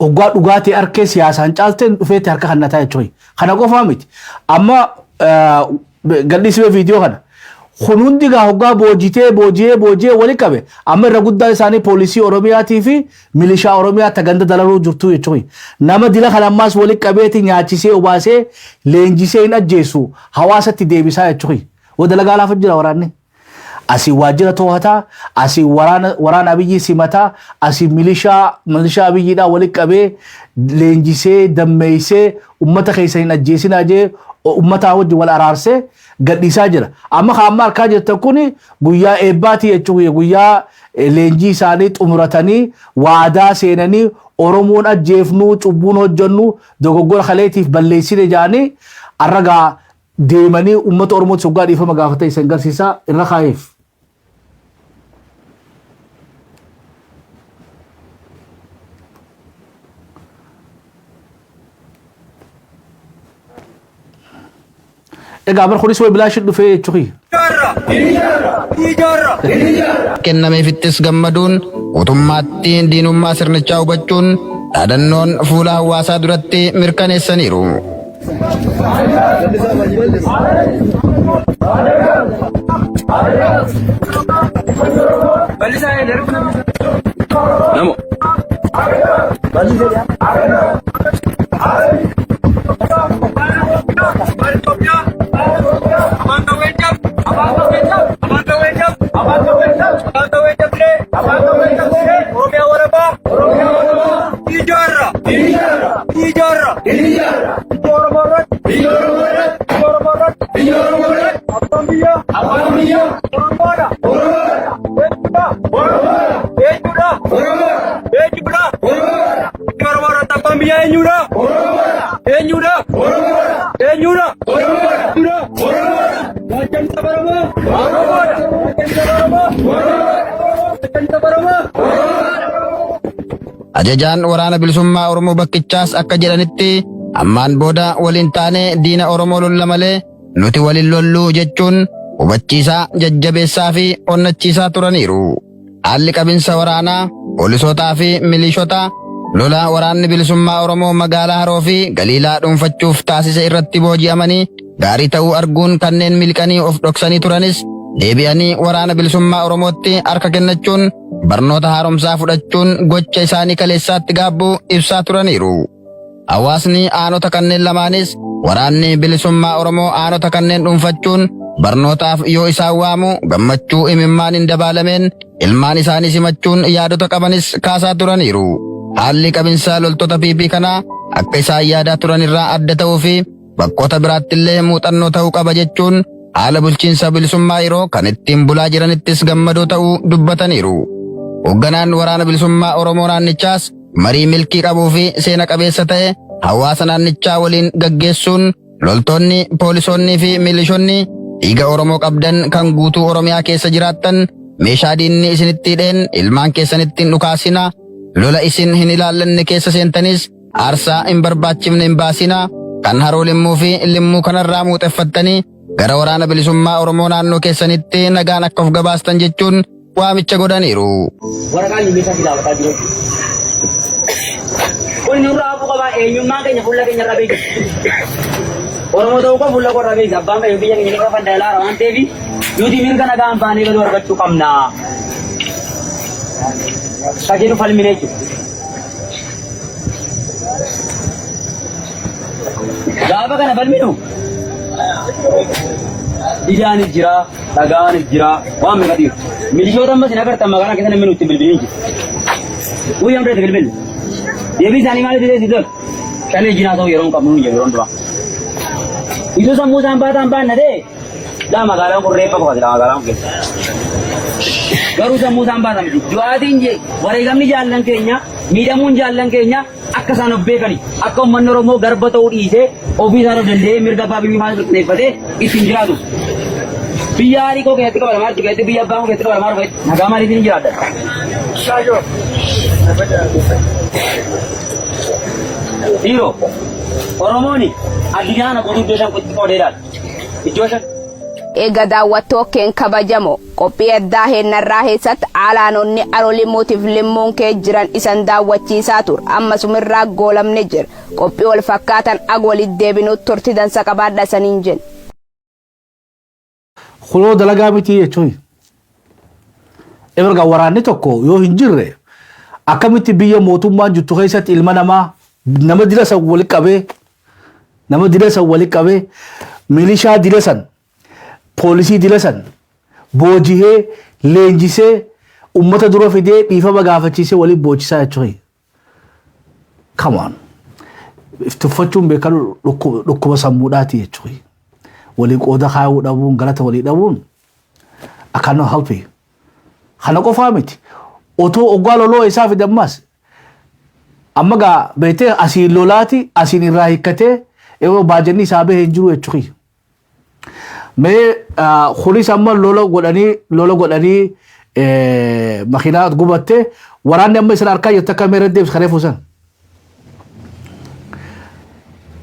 oggaa dhugaatii harkee siyaasaan caalte dhufeetti harka hannataa jechuudha. Kana qofaa miti. Amma gadhiisee viidiyoo kana. Hundi gaa hoggaa boojitee wali qabe amma irra guddaa isaanii poolisii Oromiyaatii fi milishaa Oromiyaa taganda dalaruu jirtu jechuudha. Nama dila kanammaas wali qabeeti nyaachisee obaasee leenjisee hin ajjeessu hawaasatti deebisaa jechuudha. Dalagaa lafa jira waraanni. Asii waajjira to'ataa, asii waraana Abiyyii simataa, asii milishaa Abiyyiidhaa wali qabee leenjisee dammeessee uummata keessa hin ajjeesinaa jee uummataa wajjin wal araarsee gadhiisaa jira. Amma harkaa jirtan kun guyyaa eebbaatii jechuudha. Guyyaa leenjii isaanii xumuratanii waadaa seenanii Oromoon ajjeefnuu cubbuun hojjennu dogoggora kaleetiif balleessine jaanii arragaa deemanii uummata Oromoo soggaa dhiifama gaafata isin garsiisaa irra kaa'eef. Egaa bar kunis way bilaashii dhufee jechuudha. Kennameefittis gammaduun mootummaatti diinummaa sirnichaa hubachuun dhaadannoon fuula hawaasaa duratti mirkaneessaniiru. Ajajaan waraana bilisummaa Oromoo bakkichaas akka jedhanitti ammaan booda waliin taane diina Oromoo lolla malee nuti waliin lolluu jechuun hubachiisaa jajjabeessaa fi onnachiisaa turaniiru. Haalli qabinsa waraanaa poolisootaa fi milishoota lola waraanni bilisummaa Oromoo magaalaa Haroo fi Galiilaa dhuunfachuuf taasise irratti booji'amanii gaarii ta'uu arguun kanneen miliqanii of dhoksanii turanis deebi'anii waraana bilisummaa Oromootti harka kennachuun barnoota haaromsaa fudhachuun gocha isaanii kaleessaatti gaabbuu ibsaa turaniiru. Hawaasni aanota kanneen lamaanis waraanni bilisummaa Oromoo aanota kanneen dhuunfachuun barnootaaf yoo isaan waamu gammachuu imimmaan hin dabaalameen ilmaan isaanii simachuun yaadota qabanis kaasaa turaniiru. Haalli qabinsa loltoota PP kanaa akka isaan yaadaa turan irraa adda ta'uu fi bakkoota biraattillee muuxannoo ta'uu qaba jechuun haala bulchiinsa bilisummaa yeroo kan ittiin bulaa jiranittis gammadoo ta'uu dubbataniiru. Hoogganaan waraana bilisummaa Oromoo naannichaas marii milkii qabuu fi seena qabeessa ta'e hawaasa naannichaa waliin gaggeessuun loltoonni, poolisoonnii fi milishoonni dhiiga Oromoo qabdan kan guutuu Oromiyaa keessa jiraattan meeshaa diinni isinitti hidheen ilmaan keessanitti hin dhukaasina, lola isin hin ilaallanne keessa seentanis aarsaa hin barbaachifne hin baasina, kan haroo limmuu fi limmuu kanarraa muuxeffattanii gara waraana bilisummaa Oromoo naannoo keessanitti nagaan akka of gabaastan jechuun waamicha godhaniiru. Waraqaan meeshaa filaataa jiru. Kun nurraa abbuu qabaa eenyummaan keenya fuula keenya irraa beeku. Oromoo ta'uu kan fuula qorra beeku. Abbaan keenya biyya keenya irra fandaalaa waan ta'eef nuti mirga nagaan baanee galuu argachuu qabna. Kajeelu falmine jechuudha. Gaafa kana falminu idaanis jira, dhagaanis jira, waan meeqa dhiiru. Milishoota ammas hin agartan magaalaa keessa namni nutti bilbilin jiru. Guyyaa hundatti bilbilu. Deebii isaanii maaliif ta'e si tolu? Shalee jinaa ta'uu yeroo hin qabnu hin jedhu yeroo hundumaa. Itu sammuu isaan baanna dee. Daa magaalaan kun reeffa qofa jira magaalaan kun keessa. Garuu sammuu isaan baatan miti. Du'aatiin wareegamni jaallan keenya miidhamuun jaallan keenya akka isaan of beekani. Akka uummanni Oromoo garba ta'uu dhiisee ofii isaan of danda'ee mirga abbaa biyyummaa mirkaneeffatee ittiin jiraatu. Biyya haarii koo keessatti qabala maal keessatti biyya abbaa koo keessatti qabala maal keessatti nagaa maaliitiin jiraadha. Dhiiroo Oromooni addunyaa godhuu iddoo isaan qoodeedhaan. Iddoo isaan. Eega daawwattoo keen kabajamoo qophii addaa heennarraa keessatti alaanonni aroolimuutiif limmuun kee jiran isan daawwachiisaa ture ammasumirraa goolamne jira qophii wal fakkaatan walitti deebinuutti turti dansa qabaadha saniin jenna. Kunoo dalagaa miti jechuun emerga waraanni tokko yoo hin jirre akkamitti biyya mootummaan jirtu keessatti ilma namaa nama dila san walitti qabee milishaa dila san poolisii dila san boojihee leenjisee ummata dura fidee dhiifama gaafachiisee waliin boochisaa jechuun. Come on. Tuffachuun beekan dhukkuba sammuudhaati jechuun. Walii qooda kaayuu dhabuun galata walii dhabuun akkaan nama halpii. Kana qofaa miti. Otoo oggaa loloo isaa fidammas amma gaa beetee asiin lolaati asiin irraa hiikkatee yoo baajanni isaa bahee hin jiru jechuun. Mee kunis amma lola godhanii makiinaa gubattee waraanni amma isaan harkaa jirtu akka meera deebis karee fuusan.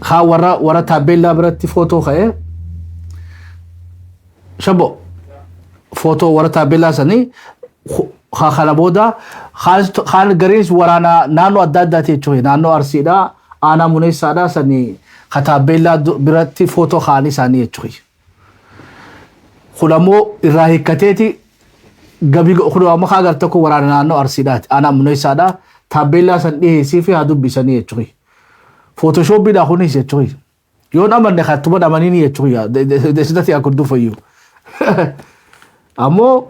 Haa warra taabeellaa biratti footoo ka'ee shabo footoo warra taabeellaa sanii haa kana booda haan gariinis waraana naannoo adda addaati jechuudha. Naannoo Arsiidhaa aanaa Muneessaadhaa sanii haa taabeellaa biratti footoo kaa'anii isaanii jechuudha. Kulamoo irraa hiikkateeti gabii kulamoo haa gar tokko waraana naannoo Arsiidhaati aanaa Muneessaadhaa taabeellaa san dhiheessii fi haa dubbisanii jechuudha. Photoshopidha kunis jechuudha. Yoo namanne kattuma namanii jechuudha. Desidati akka dufayyuu. Ammoo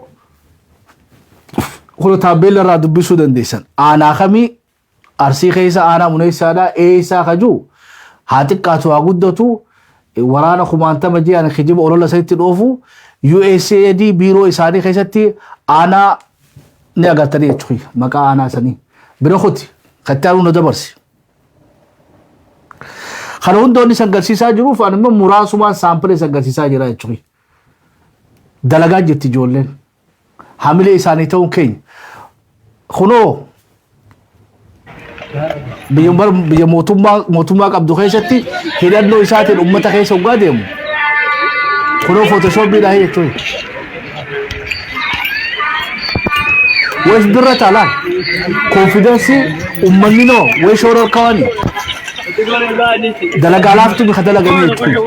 kun taabeella irraa dubbisuu dandeessan. Aanaa kamii Arsii keessa aanaa Muneessaadhaa eessaa kajuu haa xiqqaatu haa guddatu waraana kumaantama ji'aan kijiba olola isaatti dhoofu USAID biiroo isaanii keessatti aanaa ni agartanii jechuudha. Maqaa aanaa sanii. Bira kuti kattaan hunda dabarsi. Kana hundoonni sangarsiisaa jiruuf anuma muraasumaan saampilii sangarsiisaa jira jechuudha. Dalagaa jirti ijoolleen. Hamilee isaanii ta'uun keenya. Kunoo biyya mootummaa qabdu keessatti hidhannoo isaatiin uummata keessa hoggaa deemu. Kunoo footoshooppiidha jechuudha. Wees birra taalaan konfidensii uummanni noo wees shooror kawanii. Dalagaa laaftu bika dalaganii jechuudha.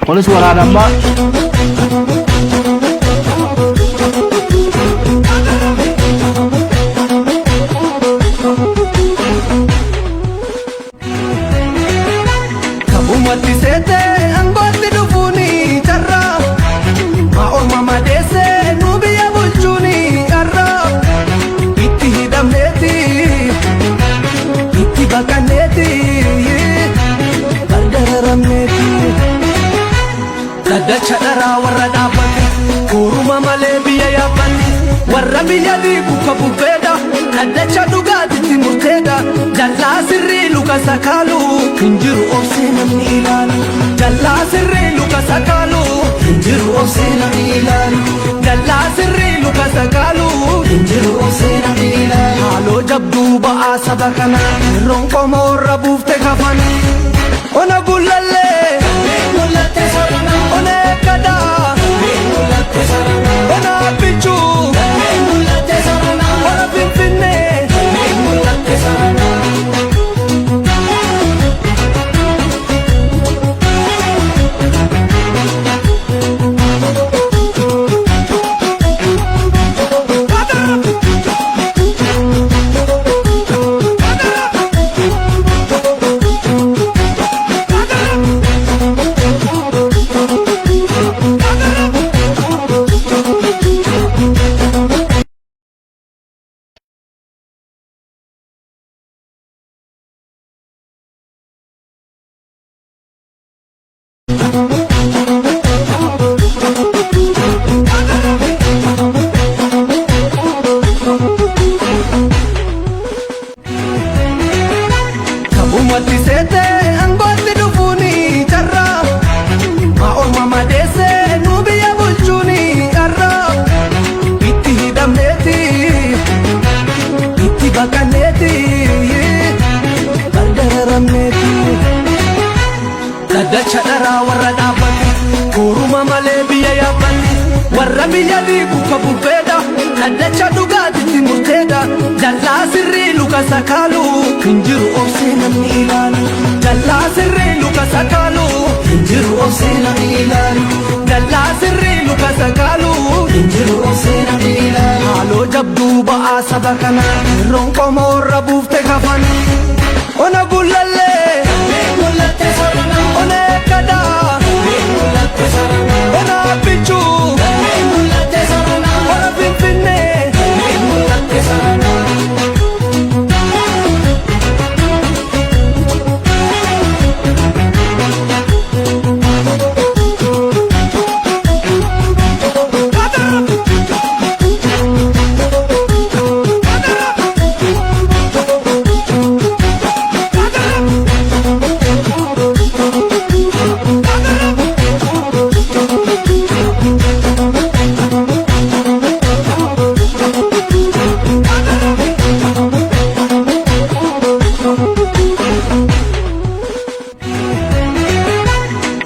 Kunis waraana ammaa Dachadara warra dhaabate kuruma malee biyya yaabbanni warra biyya diiguka bubbeedha dhaddacha dhugaatitti murteedha jallaa sirrii luka sakaalu hin jiru obsee namni ilaalu jallaa sirrii luka sakaalu hin jiru obsee namni ilaalu jallaa sirrii luka sakaalu hin jiru obsee namni ilaalu haaloo jabduu ba'aa saba kana irroon qomoorra buufte kafana ona gullallee Kabumatti seete angootti dhufuuni carra maa orma madeesse nu biyya bulchuuni arra itti hidhamneeti itti baqanneeti gargararamneeti daddacha dharaa warra dhaabbate guuruma malee biyya yaabbate warra biyya diigu kabulfeedha daddacha dhugaatitti murteedha jallaa sirrii luka sakaalu hinjiru obsee namni ilaalu jallaa sirrii luka sakaalu hinjiru obsee namni ilaalu jallaa sirrii luka sakaalu hinjiru obsee namni ilaalu haaloo jabduu ba'aa saba kana yerroon qomoorra buufte kafan ona gullallee ona eekkadaa ona abbichuu ona finfinnee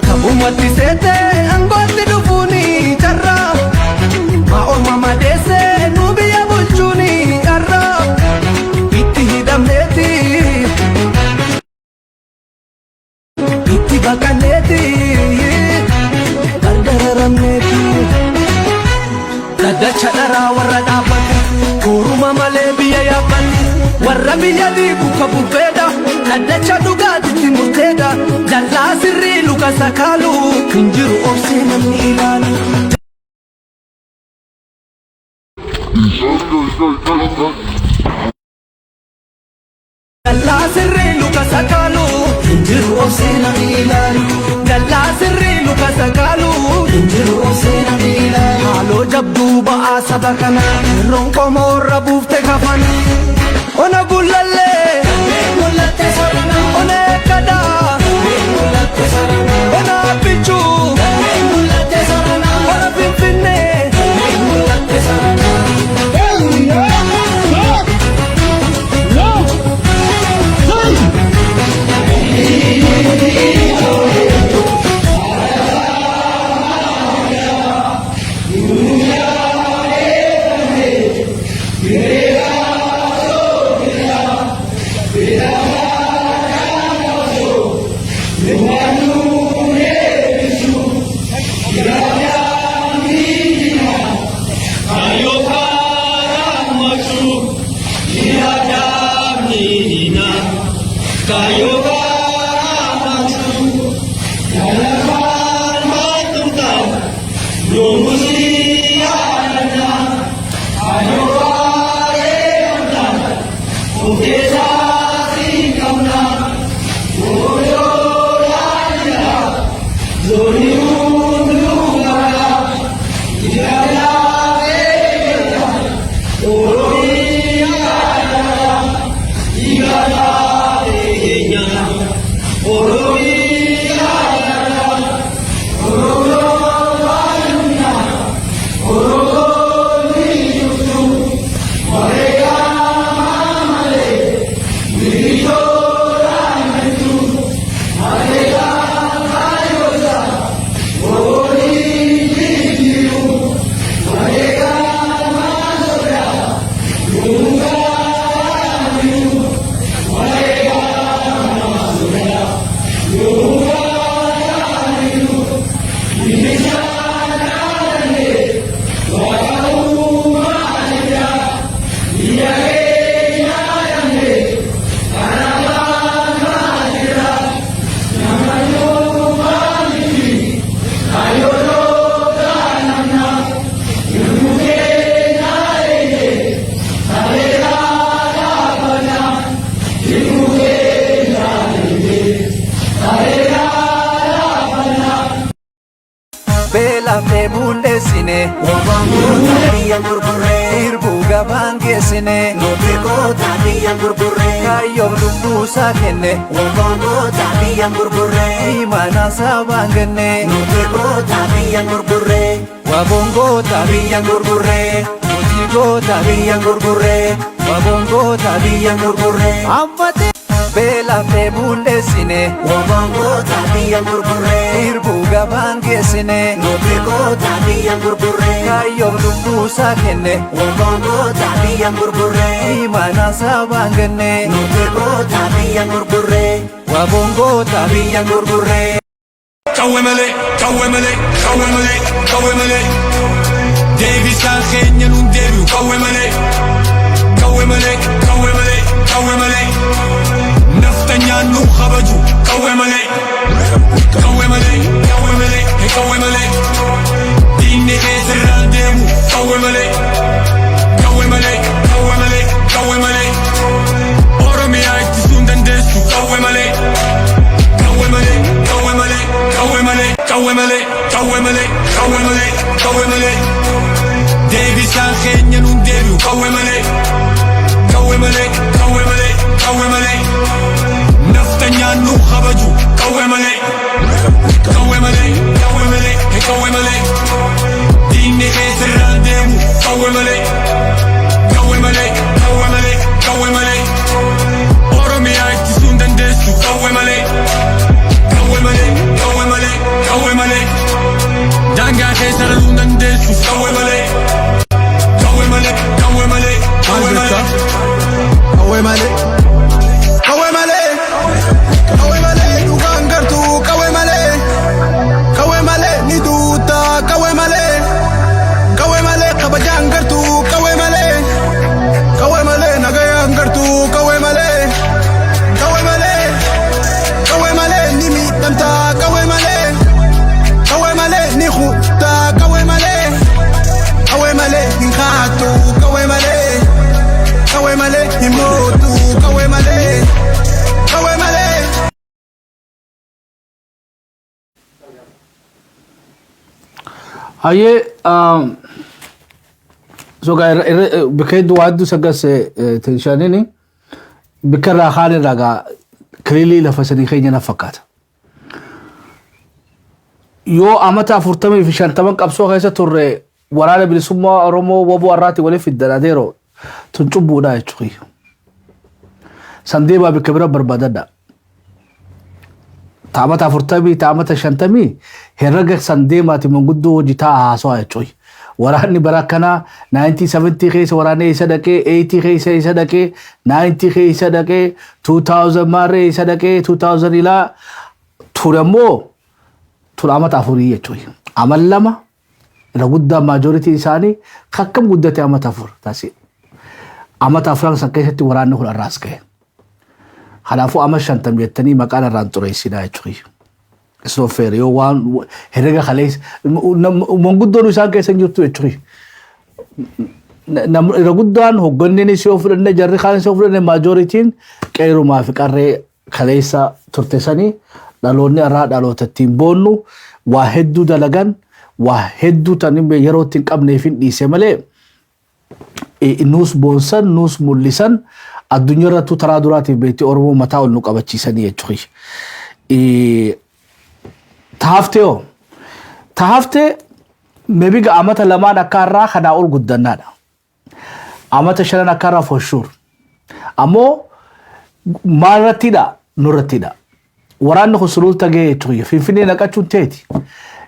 Kabumatti seete angootti dhufuuni carra maa orma madeesse nu biyya bulchuuni arra itti hidhamneeti itti baqanneeti gargararamneeti daddacha dharaa warra dhaabbate guuruma malee biyya yaabbate warra biyya diigu kabulfeedha daddacha dhugaatitti murteedha jallaa sirrii luka sakaalu hinjiru obsee namni ilaalu jallaa sirrii luka sakaalu hinjiru obsee namni ilaalu jallaa sirrii luka sakaalu hinjiru obsee namni ilaalu haaloo jabduu ba'aa saba kana yerroon qomoorra buufte kafan ona gullallee ona eekkadaa ona abbichuu ona finfinnee bulleessine wabangota biyya gurgurree irbuu gabaan geessine nuti goota biyya gurgurree kaayyoof lubbuusaa kenne wabangota biyya gurgurree imaanaa sabaan genne nuti goota biyya gurgurree wabangota biyya gurgurree nuti goota biyya gurgurree wabangota biyya gurgurree ammate beelafee bulleessine wabangota biyya gurgurree irbuu gabaan geessine nuti goota biyya gurgurree kaayyoof lubbuusaa kenne wabangota biyya gurgurree imaanaa sabaan genne nuti goota biyya gurgurree wabangota biyya gurgurree Kawemale, kawemale, kawemale, kawemale. Deebisaan keenya nun deebi'u kawemale, kawemale, kawemale, kawemale. Naftanyaan nu kabaju kawemale, kawemale, kawemale, kawemale. Diinni keessarraan deemu kawemale, kawemale, kawemale, kawemale. Oromiyaa ittisuun dandeessu kawemale, kawemale, kawemale, kawemale, kawemale, kawemale, kawemale, kawemale. Deebisaan keenya nun deebi'u kawemale, kawemale, kawemale, kawemale. Naftanyaan nu kabaju kawemale, kawemale, kawemale, kawemale. Diinni keessarraan deemu kawemale, kawemale, kawemale, kawemale. Oromiyaa ittisuun dandeessu kawemale, kawemale, kawemale, kawemale. Daangaa keessa loluun dandeessu kawemale, kawemale, kawemale, kawemale. Kawemale, kawemale, kawemale, dhugaan gartuu kawemale, kawemale, ni duuta kawemale, kawemale, kabajaan gartuu kawemale, kawemale, nagayaan gartuu kawemale, kawemale, kawemale, ni miidhamta kawemale, kawemale, ni hutta kawemale, kawemale, hin kaatu kawemale, kawemale, hin mootu kawemale, kawemale. Haye soga bikay duwadu sagas tenshanini bikara khani raga krili la fasani khayna fakat yo amata furtami fi shantaman qabso khaysa turre warana bilisumma oromo wabu arati wala fi daladero tunchubu da chuqi sandeba bikabra barbadada taamata furtami taamata shantami herraga sandema ti munguddo jita haso achoy warani barakana 1970 khaysa warane sadake 80 khaysa sadake 90 khaysa sadake 2000 mare sadake 2000 ila turamo tulamata afuri achoy amallama ragudda majority isani khakkam guddati amata afur tasi amata afran sakayati warane hul araske خلافو أما شنتم يتني مكان الرانتوري سيدا يجري اسمه فيريو وان هرجع خليس منقود دون وسان كيسن يوتو يجري نم رجودان هو جنني سيوفر إنه جري خالد سيوفر إنه ماجوريتين كيرو ما في كاره خليسا ترتساني دالوني أراد دالو تتيم بونو واحد دلعان واحد تاني بيروتين كم نيفين ديسمالي نوس بونسان نوس موليسان الدنيا راتو ترادوراتي بيتي أورمو متاول نقابتشي سنية تخي تهافته مبيغ عمتا لما نكارا خدا أول قدنا عمتا شلا نكارا فشور أمو ما رتيدا نرتيدا وران خسرول تجي تخي في نكاتشون تيتي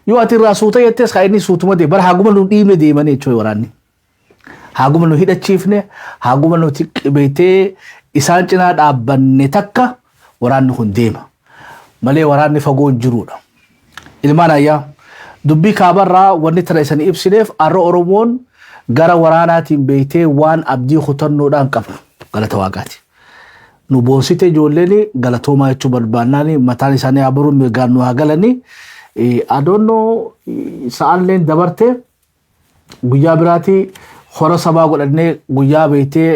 يو أتي راسوتا يتس خايني سوتما دي بر هاغوما نوديمي دي ماني تشوي وراني هاغوما نو هيدا تشيفني هاغوما نو بيتي إسان جنا دابن نتاكا وران نخون ديما مالي وران نفاقون جرودا إلمانا يا دبي كابرا ورني تريسان إبسينيف أرو أرومون غارا وراناتي بيتي وان أبدي خطر نودان كفا غلطة واقاتي نبوسيتي جوليني غلطو ما يتشو برباناني متاني ساني عبرو ميغانو هاغلاني I don't know saan leen dabarte guyyaa biraati hora sabaa godhannee guyyaa beeytee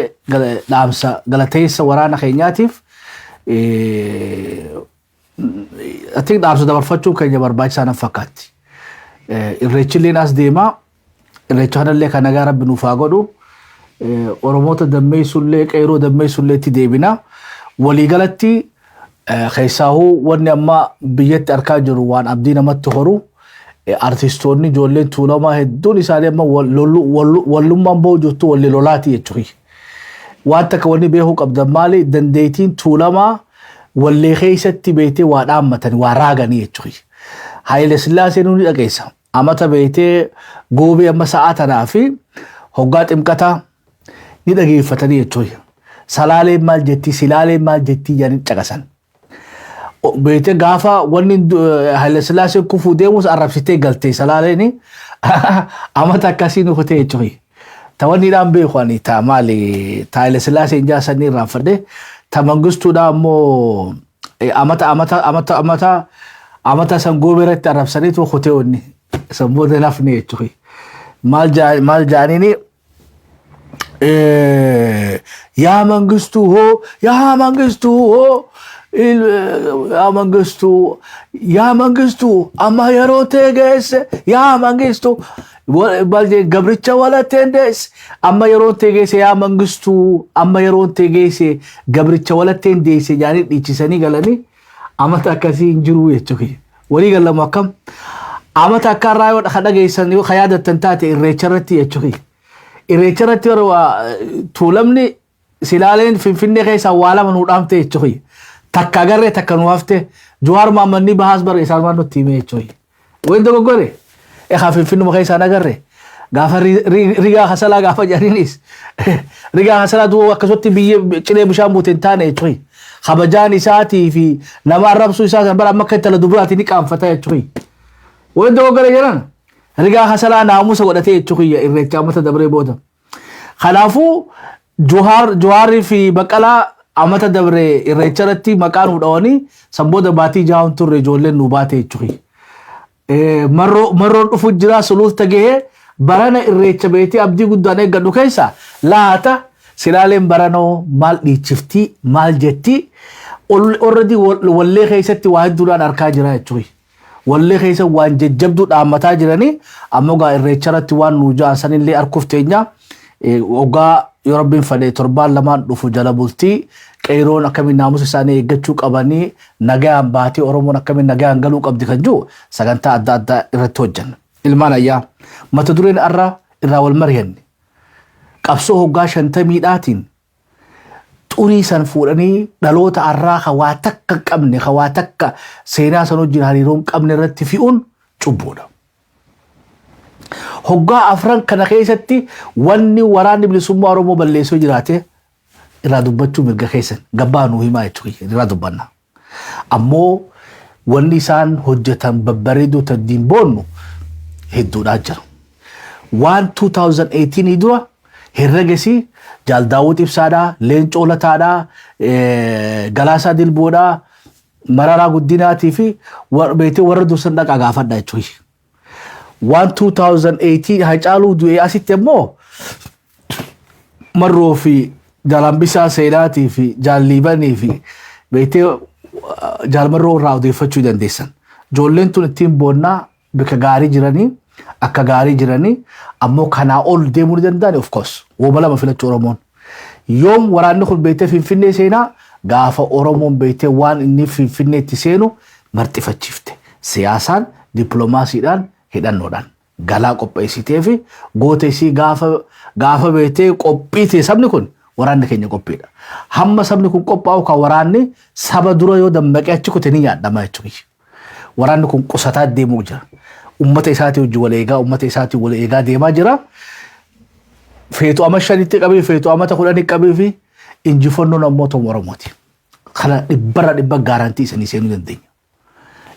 dhaamsa galateessa waraana keenyaatiif ati dhaamsa dabarfachuu keenya barbaachisaa nan fakkaatti irreechilleen as deema irreecha kanallee kan nagaa rabbi nuuf haa godhu. Oromoota dammeessullee qeeroo dammeessulleetti deebina. Waliigalatti keessaahuu wanni amma biyyatti argaa jiru waan abdii namatti horu. Artistoonni ijoolleen tuulamaa hedduun isaanii amma wallummaan ba'u jirtu walli lolaati jechuudha. Waan takka wanni beekuu qabdan maali dandeettiin tuulamaa wallee keessatti beetee waa dhaammatanii waa raaganii jechuudha. Haayile Sillaasee nuuni dhageessa. Amata beetee goobee amma sa'aa tanaa fi hoggaa ximqataa ni dhageeffatanii jechuudha. Salaaleen maal jetti silaaleen maal jetti jedhanii caqasan. Beete gaafa wanni Haayile Sillaasee kufuu deemus arrabsitee galtee salaaleeni amata akkasii nu kutee jechuudha. Tawanniidhaan beeku ani taa maali Haayile Sillaasee jaasanii irraanfadhe ta mangistuudhaan ammoo amata san goobee irratti arrabsaniitu kutee wanni san booda lafni jechuudha. Maal jaaniini yaa mangistuu hoo yaa mangistuu hoo yaa mangistuu amma yeroo ta'e geesse yaa mangistuu gabricha walatteen deesse amma yeroo ta'e geesse yaa mangistuu amma yeroo ta'e geesse gabricha walatteen deesse jaanii dhiichisanii galanii amata akkasii hin jiru jechuudha. Walii galamu akkam amata akka irraa yoo dhageessan yoo yaadattan taate irreecha irratti jechuudha. Irreecha irratti tuulamni silaaleen Finfinnee keessaa waa lama nuu dhaamte jechuudha. Takka agarree takka nu hafte Jawaar Mohaammed bahaas bara isaan waan nutti hime jechuudha. Waan dogoggore Finfinnuma keessaan agarree gaafa rigaa hasalaa gaafa jedhaniinis rigaa hasalaa duuba akkasumatti biyya cilee bishaan buute hin taane jechuudha. Kabajaan isaatii fi nama arrabsuu isaa san bara amma akka intala dubaraatti ni qaanfata jechuudha. Waan dogoggore jedhan rigaa hasalaa naamusa godhatee jechuudha irreecha amata dabree booda. Kanaafuu Jawaarii fi Baqqalaa amata dabree irreecha irratti maqaan hudhawanii san booda baatii jahaan turre ijoolleen nu baate jechuudha. Marroon dhufu jira suluulta gahee barana irreecha beetii abdii guddaan eeggadhu keessa laata silaaleen baranoo maal dhiichiftii maal jettii already wallee keessatti waa hedduudhaan argaa jira jechuudha. Wallee keessa waan jajjabduu dhaammataa jiranii ammoo gaa irreecha irratti waan nu ja'an sanillee arkuuf teenya ogaa yoo rabbiin fedhe torbaan lamaan dhufu jala bultii qeeroon akkamiin naamusa isaanii eeggachuu qabanii nagaan baatee Oromoon akkamiin nagaan galuu qabdi kan jiru sagantaa adda addaa irratti hojjenna. Ilmaan ayyaa mata dureen irraa wal mari'anne qabsoo hoggaa 50 xurii san fuudhanii dhaloota arraa hawaa takka qabne hawaa takka seenaa san wajjin hariiroon qabne irratti fi'uun cubbuudha. Hoggaa afran kana keessatti wanni waraanni bilisummaa Oromoo balleessoo jiraate irraa dubbachuu mirga keessan gabbaa nuu himaa jechuudha irraa dubbanna. Ammoo wanni isaan hojjetan babbareedoo taddiin boonnu hedduudhaa jira. Waan 2018 dura herregesii Jaal Daawud Ibsaadhaa, Leencoo Lataadhaa, Galaasaa Dilboodhaa, Mararaa Guddinaatii fi warra dursan dhaqaa gaafadha jechuudha. Waan 2018 Hacaaluu du'ee asitti immoo Marroo fi Jaalambisaa Seenaatii fi Jaalliibanii fi beetee Jaalmarroo irraa odeeffachuu dandeessan. Ijoolleen tun ittiin boonnaa bika gaarii jiranii akka gaarii jiranii ammoo kanaa ol deemuu ni danda'ani of course. Wooma lama filachuu Oromoon. Yoom waraanni kun beetee Finfinnee seenaa gaafa Oromoon beetee waan inni Finfinneetti seenu marxifachiifte. Siyaasaan, dippiloomaasiidhaan, hidhannoodhaan galaa qopheessitee fi goota isii gaafa beetee qophiitee sabni kun waraanni keenya qophiidha. Hamma sabni kun qophaa'u kan waraanni saba dura yoo dammaqee achi kute ni yaadama jechuudha. Waraanni kun qusataa deemuu jira. Ummata isaatii wajjin wal eegaa ummata isaatii wal eegaa deemaa jira. Feetu ama 5 qabee feetu ama 10 qabee fi injifannoon ammoo tuma Oromooti. Kana dhibba gaarantii isanii seenuu dandeenya.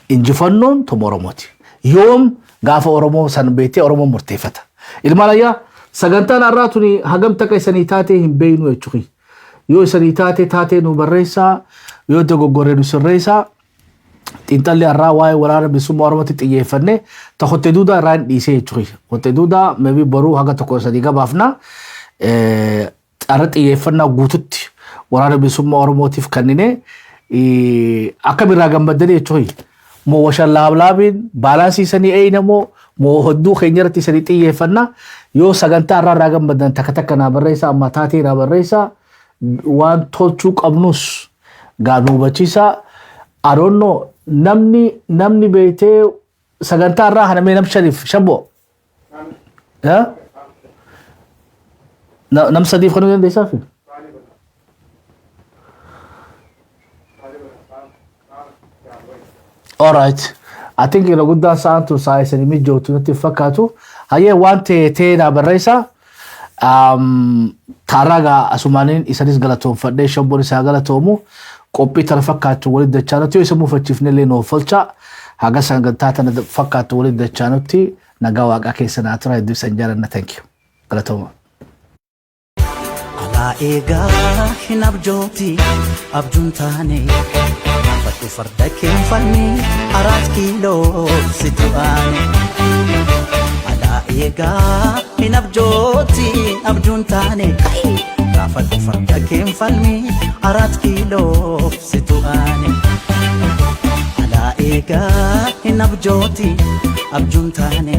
Injifannoon tuma Oromooti. Yoom gaafa Oromoo san beetee Oromoo murteeffata. Ilmaan ayyaa sagantaan har'aa tuni hagam takka isanii taatee hin beeynu jechuudha. Yoo isanii taatee nu barreessaa yoo dogoggoree nu sirreessaa xiinxalli har'aa waa'ee waraana bilisummaa Oromootti xiyyeeffannee hottee duudaa irraa hin dhiisee jechuudha. Hottee duudaa meebii boruu haga tokko sadii gabaafna xara xiyyeeffannaa guututti waraana bilisummaa Oromootiif kennine akka birraa gammaddanii jechuudha. Moo washan laablaabiin baalansii sanii eeyna moo moo hedduu keenya irratti sanii xiyyeeffannaa yoo sagantaa irraa gammadan takka takka naa barreessaa amma taatee naa barreessaa waan tolchuu qabnus gaanuu hubachiisaa I don't know namni beetee sagantaa irraa hanamee nam shaniif shabbo nam sadiif kanuu dandeessaa fi all right I think ina guddaan saantu saayisanii mijootu natti fakkaatu hayyee waan ta'ee naa barreessaa taaraga asumaaniin isanis galatoonfadhee shabboon isaa galatoomu qophii tana fakkaatu walitti dachaanutti yoo isa muufachiifnellee noo folcha haga sagantaa tana fakkaatu walitti dachaanutti nagaa waaqaa keessa naa tura hedduu isan jaalanna thank you galatooma. Alaa eegaa hin abjooti abjuun taane fadhu farda keen falmi 4 kiiloo si tu'aane. Alaa eegaa hin abjooti abjuun taane fadhu farda keen falmi 4 kiiloo si tu'aane. Alaa eegaa hin abjooti abjuun taane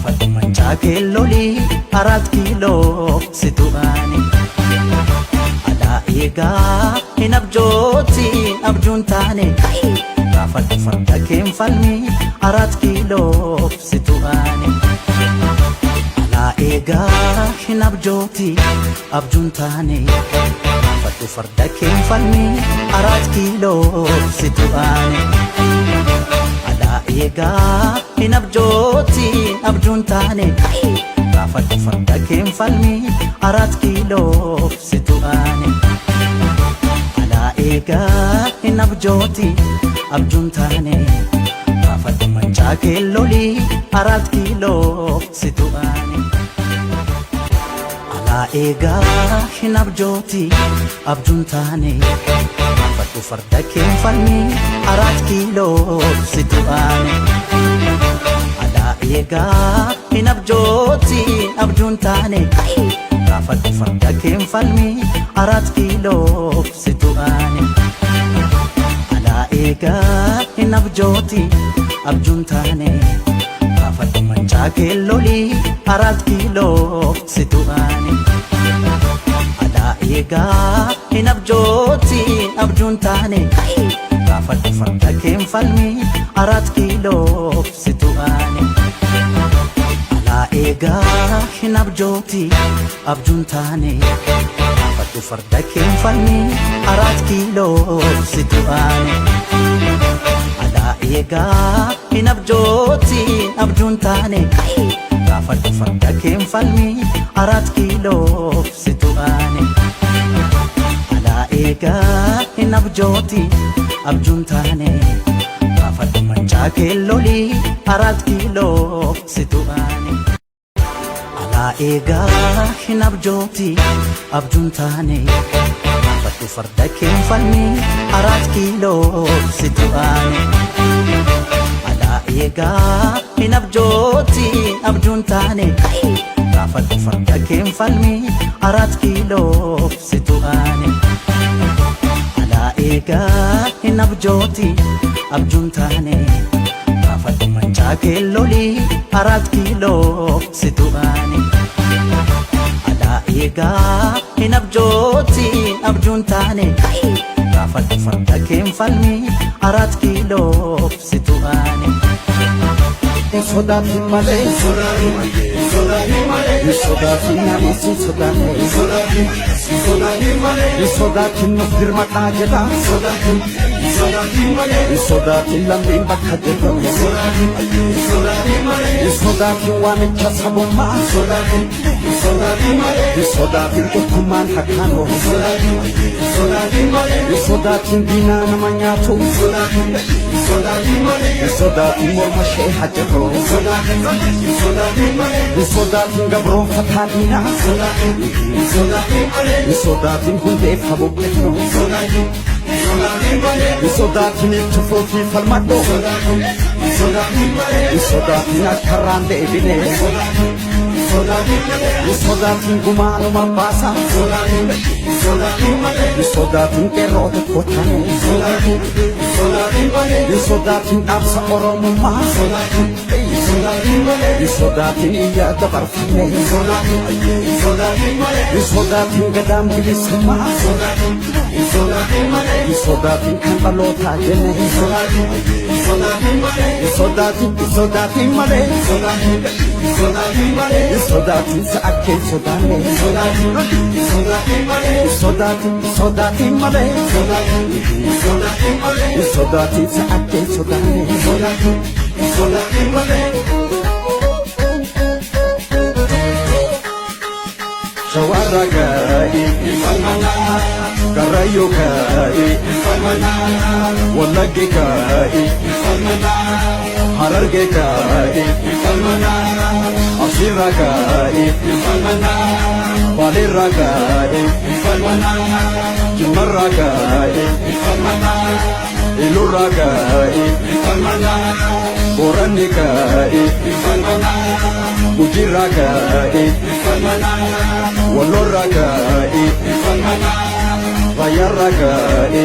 fadhu mancaa keelloli 4 kiiloo si tu'aane. Alaa eegaa hin abjooti abjuun taane fadhu farda keen falmi 4 kiiloo si tu'aane. Alaa eegaa hin abjooti abjuun taane fadhu farda keen falmi 4 kiiloo si tu'aane. Alaa eegaa hin abjooti abjuun taane fadhu farda keen falmi 4 kiiloo si tu'aane. Alaa eegaa hin abjooti abjuun taane fadhu mancaa keelloli 4 kiiloo si tu'aane. Alaa eegaa hin abjooti abjuun taane fadhu farda keen falmi 4 kiiloo si tu'aane. Alaa eegaa hin abjooti abjuun taane fadhu farda keen falmi 4 kiiloo si tu'aane. Alaa eegaa hin abjooti abjuun taane fadhu mancaa keelloli 4 kiiloo si tu'aane. Alaa eegaa hin abjooti abjuun taane fadhu farda keen falmi 4 kiiloo si tu'aane. Alaa eegaa hin abjooti abjuun taane fadhu farda keen falmi 4 kiiloo si tu'aane. Alaa eegaa hin abjooti abjuun taane fadhu farda keen falmi 4 kiiloo si tu'aane. Alaa eegaa hin abjooti abjuun taane fadhu mancaa keelloli 4 kiiloo si tu'aane. Alaa eegaa hin abjooti abjuun taane fadhu farda keen falmi 4 kiiloo si tu'aane. Alaa eegaa hin abjooti abjuun taane fadhu farda keen falmi 4 kiiloo si tu'aane. Alaa eegaa hin abjooti abjuun taane fadhu mancaa keelloli 4 kiiloo si tu'aane. Alaa eegaa hin abjooti abjuun taane fadhu farda keen falmi 4 kiiloo si tu'aane. Sodaatiin malee sodaatiin namoota sodaatiin nuuf dirmadhaa jedha sodaatiin lammiin bakka jedhamu sodaatiin waamicha sabummaa sodaatiin tokkummaan hakkaan oofu sodaatiin diinaa nama nyaatu sodaatiin morma ishee hajjatu sodaatiin gabroonfataa diinaa sodaatiin hundeeffa buqqifnu sodaatiin itti fuufii falmadhu sodaatiin akkarraan deebine sodaatiin gumaanuma baasa sodaatiin qeerroo tokko taane sodaatiin dhaabsa oromummaa Isodaatiin iyyaa dabarfame Isodaatiin gadaan bilisummaa Isodaatiin kan dhalootaa jenne Isodaatiin malee Isodaatiin sa'akkee sodaanne Isodaatiin malee Isodaatiin sa'akkee sodaanne Shawara kai Karayo kai Wallage kai Hararge kai Asira kai Balira kai Jumarra kai Ilura kai Borani kai Ujira kai Walora kai Vayarra kai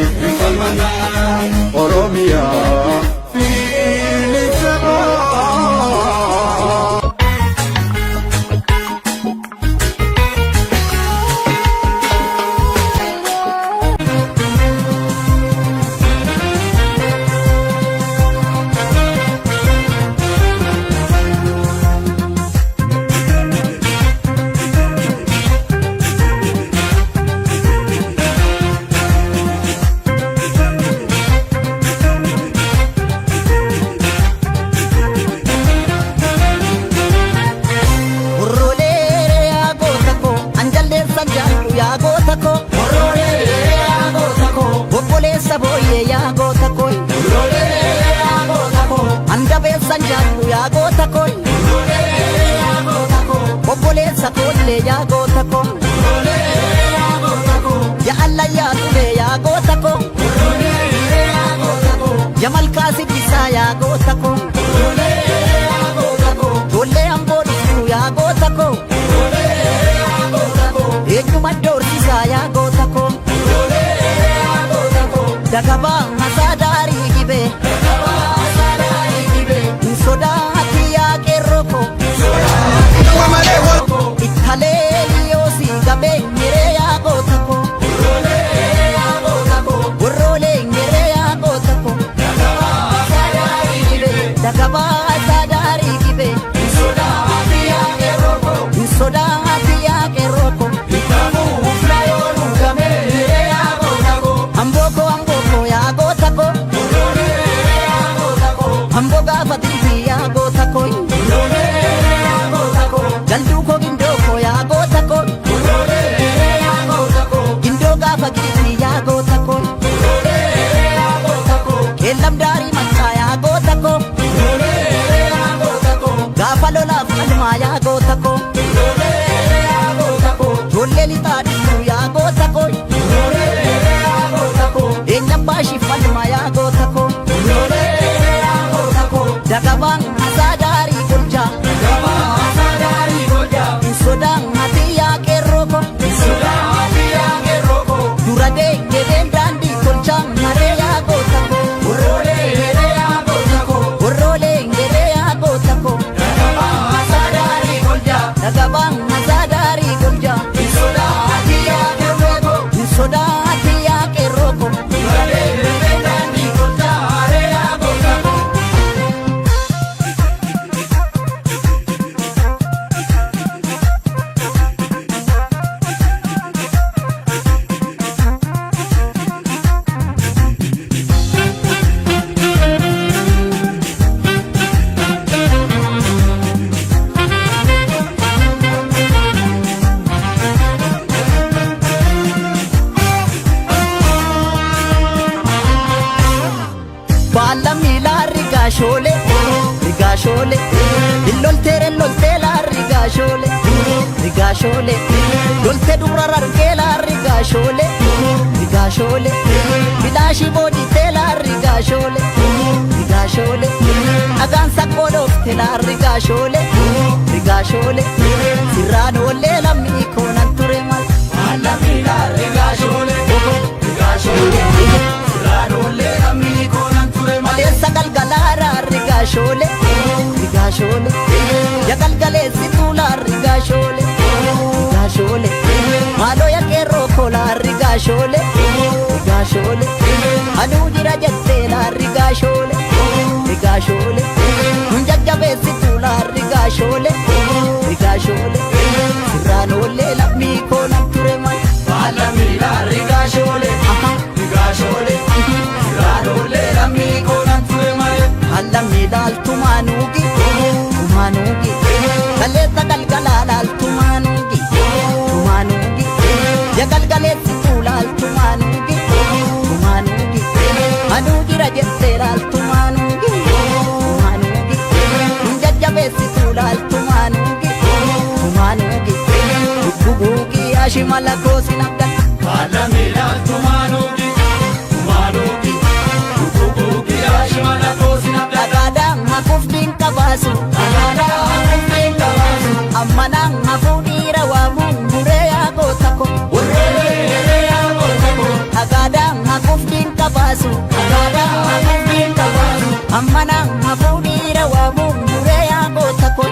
Oromia sanjanu ya gota koi Obole sakole ya gota ko Ya Allah ya tule ya gota ko Ya malkasi bisa ya gota ko Dole ambol ya gota ko Eju mador bisa ya gota ko Dagaba masadari gibe Soda hatiya keroko Ithaleli yosi gabe nyere ya gotako Urole nyere ya gotako Dagaba sadari gibe Soda hatiya keroko Soda hatiya keroko Uflayo nugame nyere ya gotako Amboko ya gotako Amboga fatiti ya gota koi Jaldu ko gindo ko ya gota koi Gindo ga fatiti ya gota koi Kelam dari macha ya gota ko Gafalo la falma ya gota ko Jolle li tadisu ya gota koi Enyabashi falma ya gota ko Dagabang asadari gurja Sodang hati ya keroko Durade ngeden dandi kolchang nare ya gotako Urole ngede ya gotako Dagabang asadari gurja Soda hati ya keroko Durade ngeden dandi kolchang nare ya gotako Rigashole Lolte la rigashole Lolte durara la rigashole Bilashi bodi la rigashole Agansa kodof la rigashole Sirano le la mi konan turemal Alami la rigashole Sirano le la mi konan turemal Sakal galara rigashole Rigashole, yagalgalesi tula rigashole, rigashole, malo ya kero kola rigashole, rigashole, anu jira jette la rigashole, rigashole, munjajabesi tula rigashole, rigashole, ranole la mi kona tureman, alami la rigashole, rigashole, ranole la mi kona tureman, alami la tumanugi, tumanugi, kaleta kalkalala tumanugi, tumanugi, ya kalkaleti tula tumanugi, tumanugi, anugi rajetera tumanugi, tumanugi, njajabesi tula tumanugi, tumanugi, bubugi ashimala kosi nabda, alamila tumanugi, tumanugi, bubugi ashimala kosi nabda, kadang makufdin kabasu, kadang makufdin kabasu, amanang mafudira wa mungure ya kotako, urere ya kotako, kadang makufdin kabasu, kadang makufdin kabasu, amanang mafudira wa mungure ya kotako.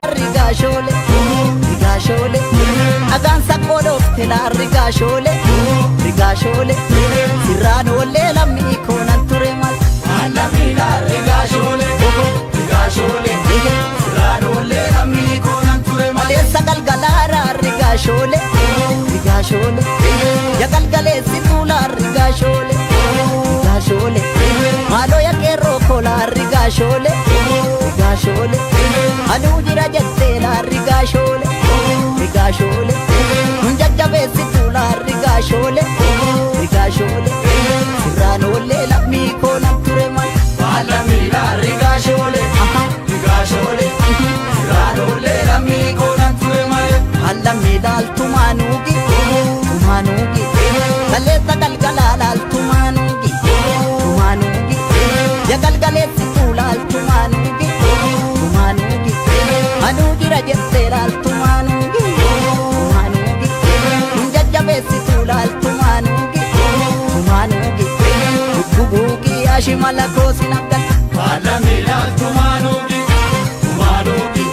Rigashole, rigashole, agansa kolof tela rigashole, rigashole, siranole la mi konan turemal, alami la rigashole, rigashole, siranole la mi konan turemal, esa galgalara rigashole, rigashole, ya galgale situla rigashole, rigashole, malo ya kero kola rigashole, rigashole, anu jira jette la rigashole, rigashole, munjajabesi tula rigashole, rigashole, ranole la mi kona tureman, alami la rigashole, rigashole, ranole la mi kona tureman, alami dal tumanugi, tumanugi, kaleta kalkalala tumanugi, tumanugi, ya kalkaleti tula tumanugi, tumanugi, anugi rajetera tumanugi, tumanugi, njajabesi tula tumanugi, tumanugi, bubugi ashimala kosi nabda, alamila tumanugi, tumanugi,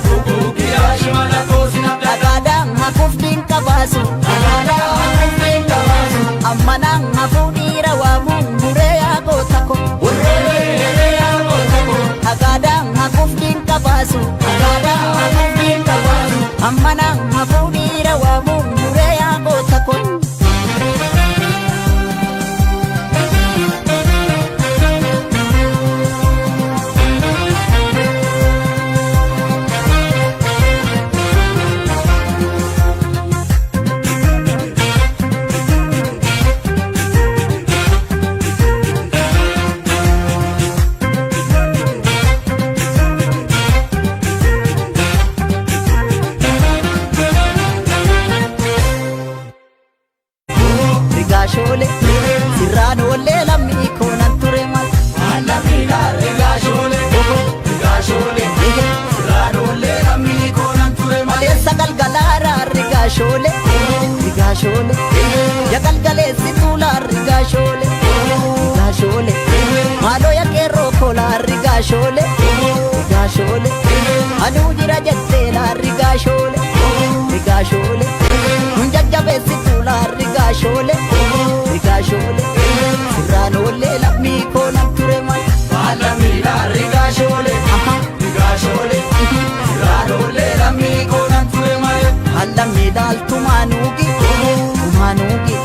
bubugi ashimala kosi nabda, kadang makufdin kabasu, kadang makufdin kabasu, amanang mafudira wa mungure ya kotako, urere ya kotako, kadang makufdin kabasu, kadang makufdin kabasu, amanang mafudira wa mungure ya kotako. Rigashole, siranole la mi konan turemal, alami la rigashole, rigashole, siranole la mi konan turemal, esa galgalara rigashole, rigashole, ya galgale situla rigashole, rigashole, malo ya kero kola rigashole, rigashole, anu jira jette la rigashole, rigashole, munjajabesi tula rigashole, rigashole, ranole la mi konan turemal, alami la rigashole, rigashole, ranole la mi konan turemal, alami dal tumanugi, tumanugi,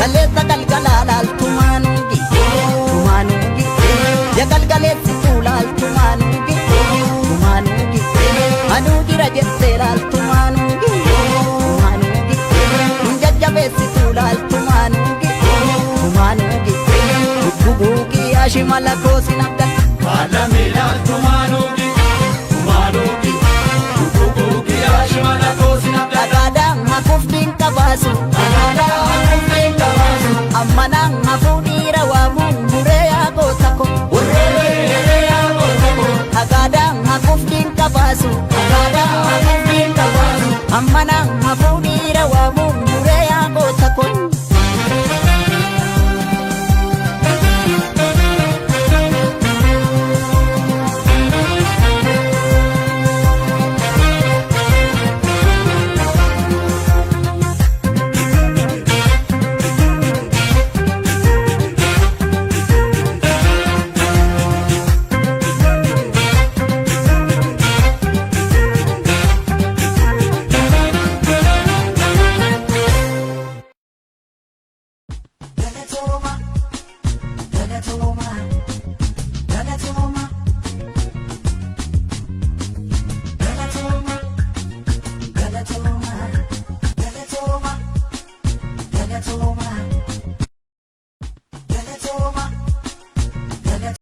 kaleta kalkalala tumanugi, tumanugi, ya galgaleti tula tumanugi, tumanugi, anugi rajetera tumanugi, tumanugi, njajabesi tula tumanugi, tumanugi, bubugi ashimala kosi nabda,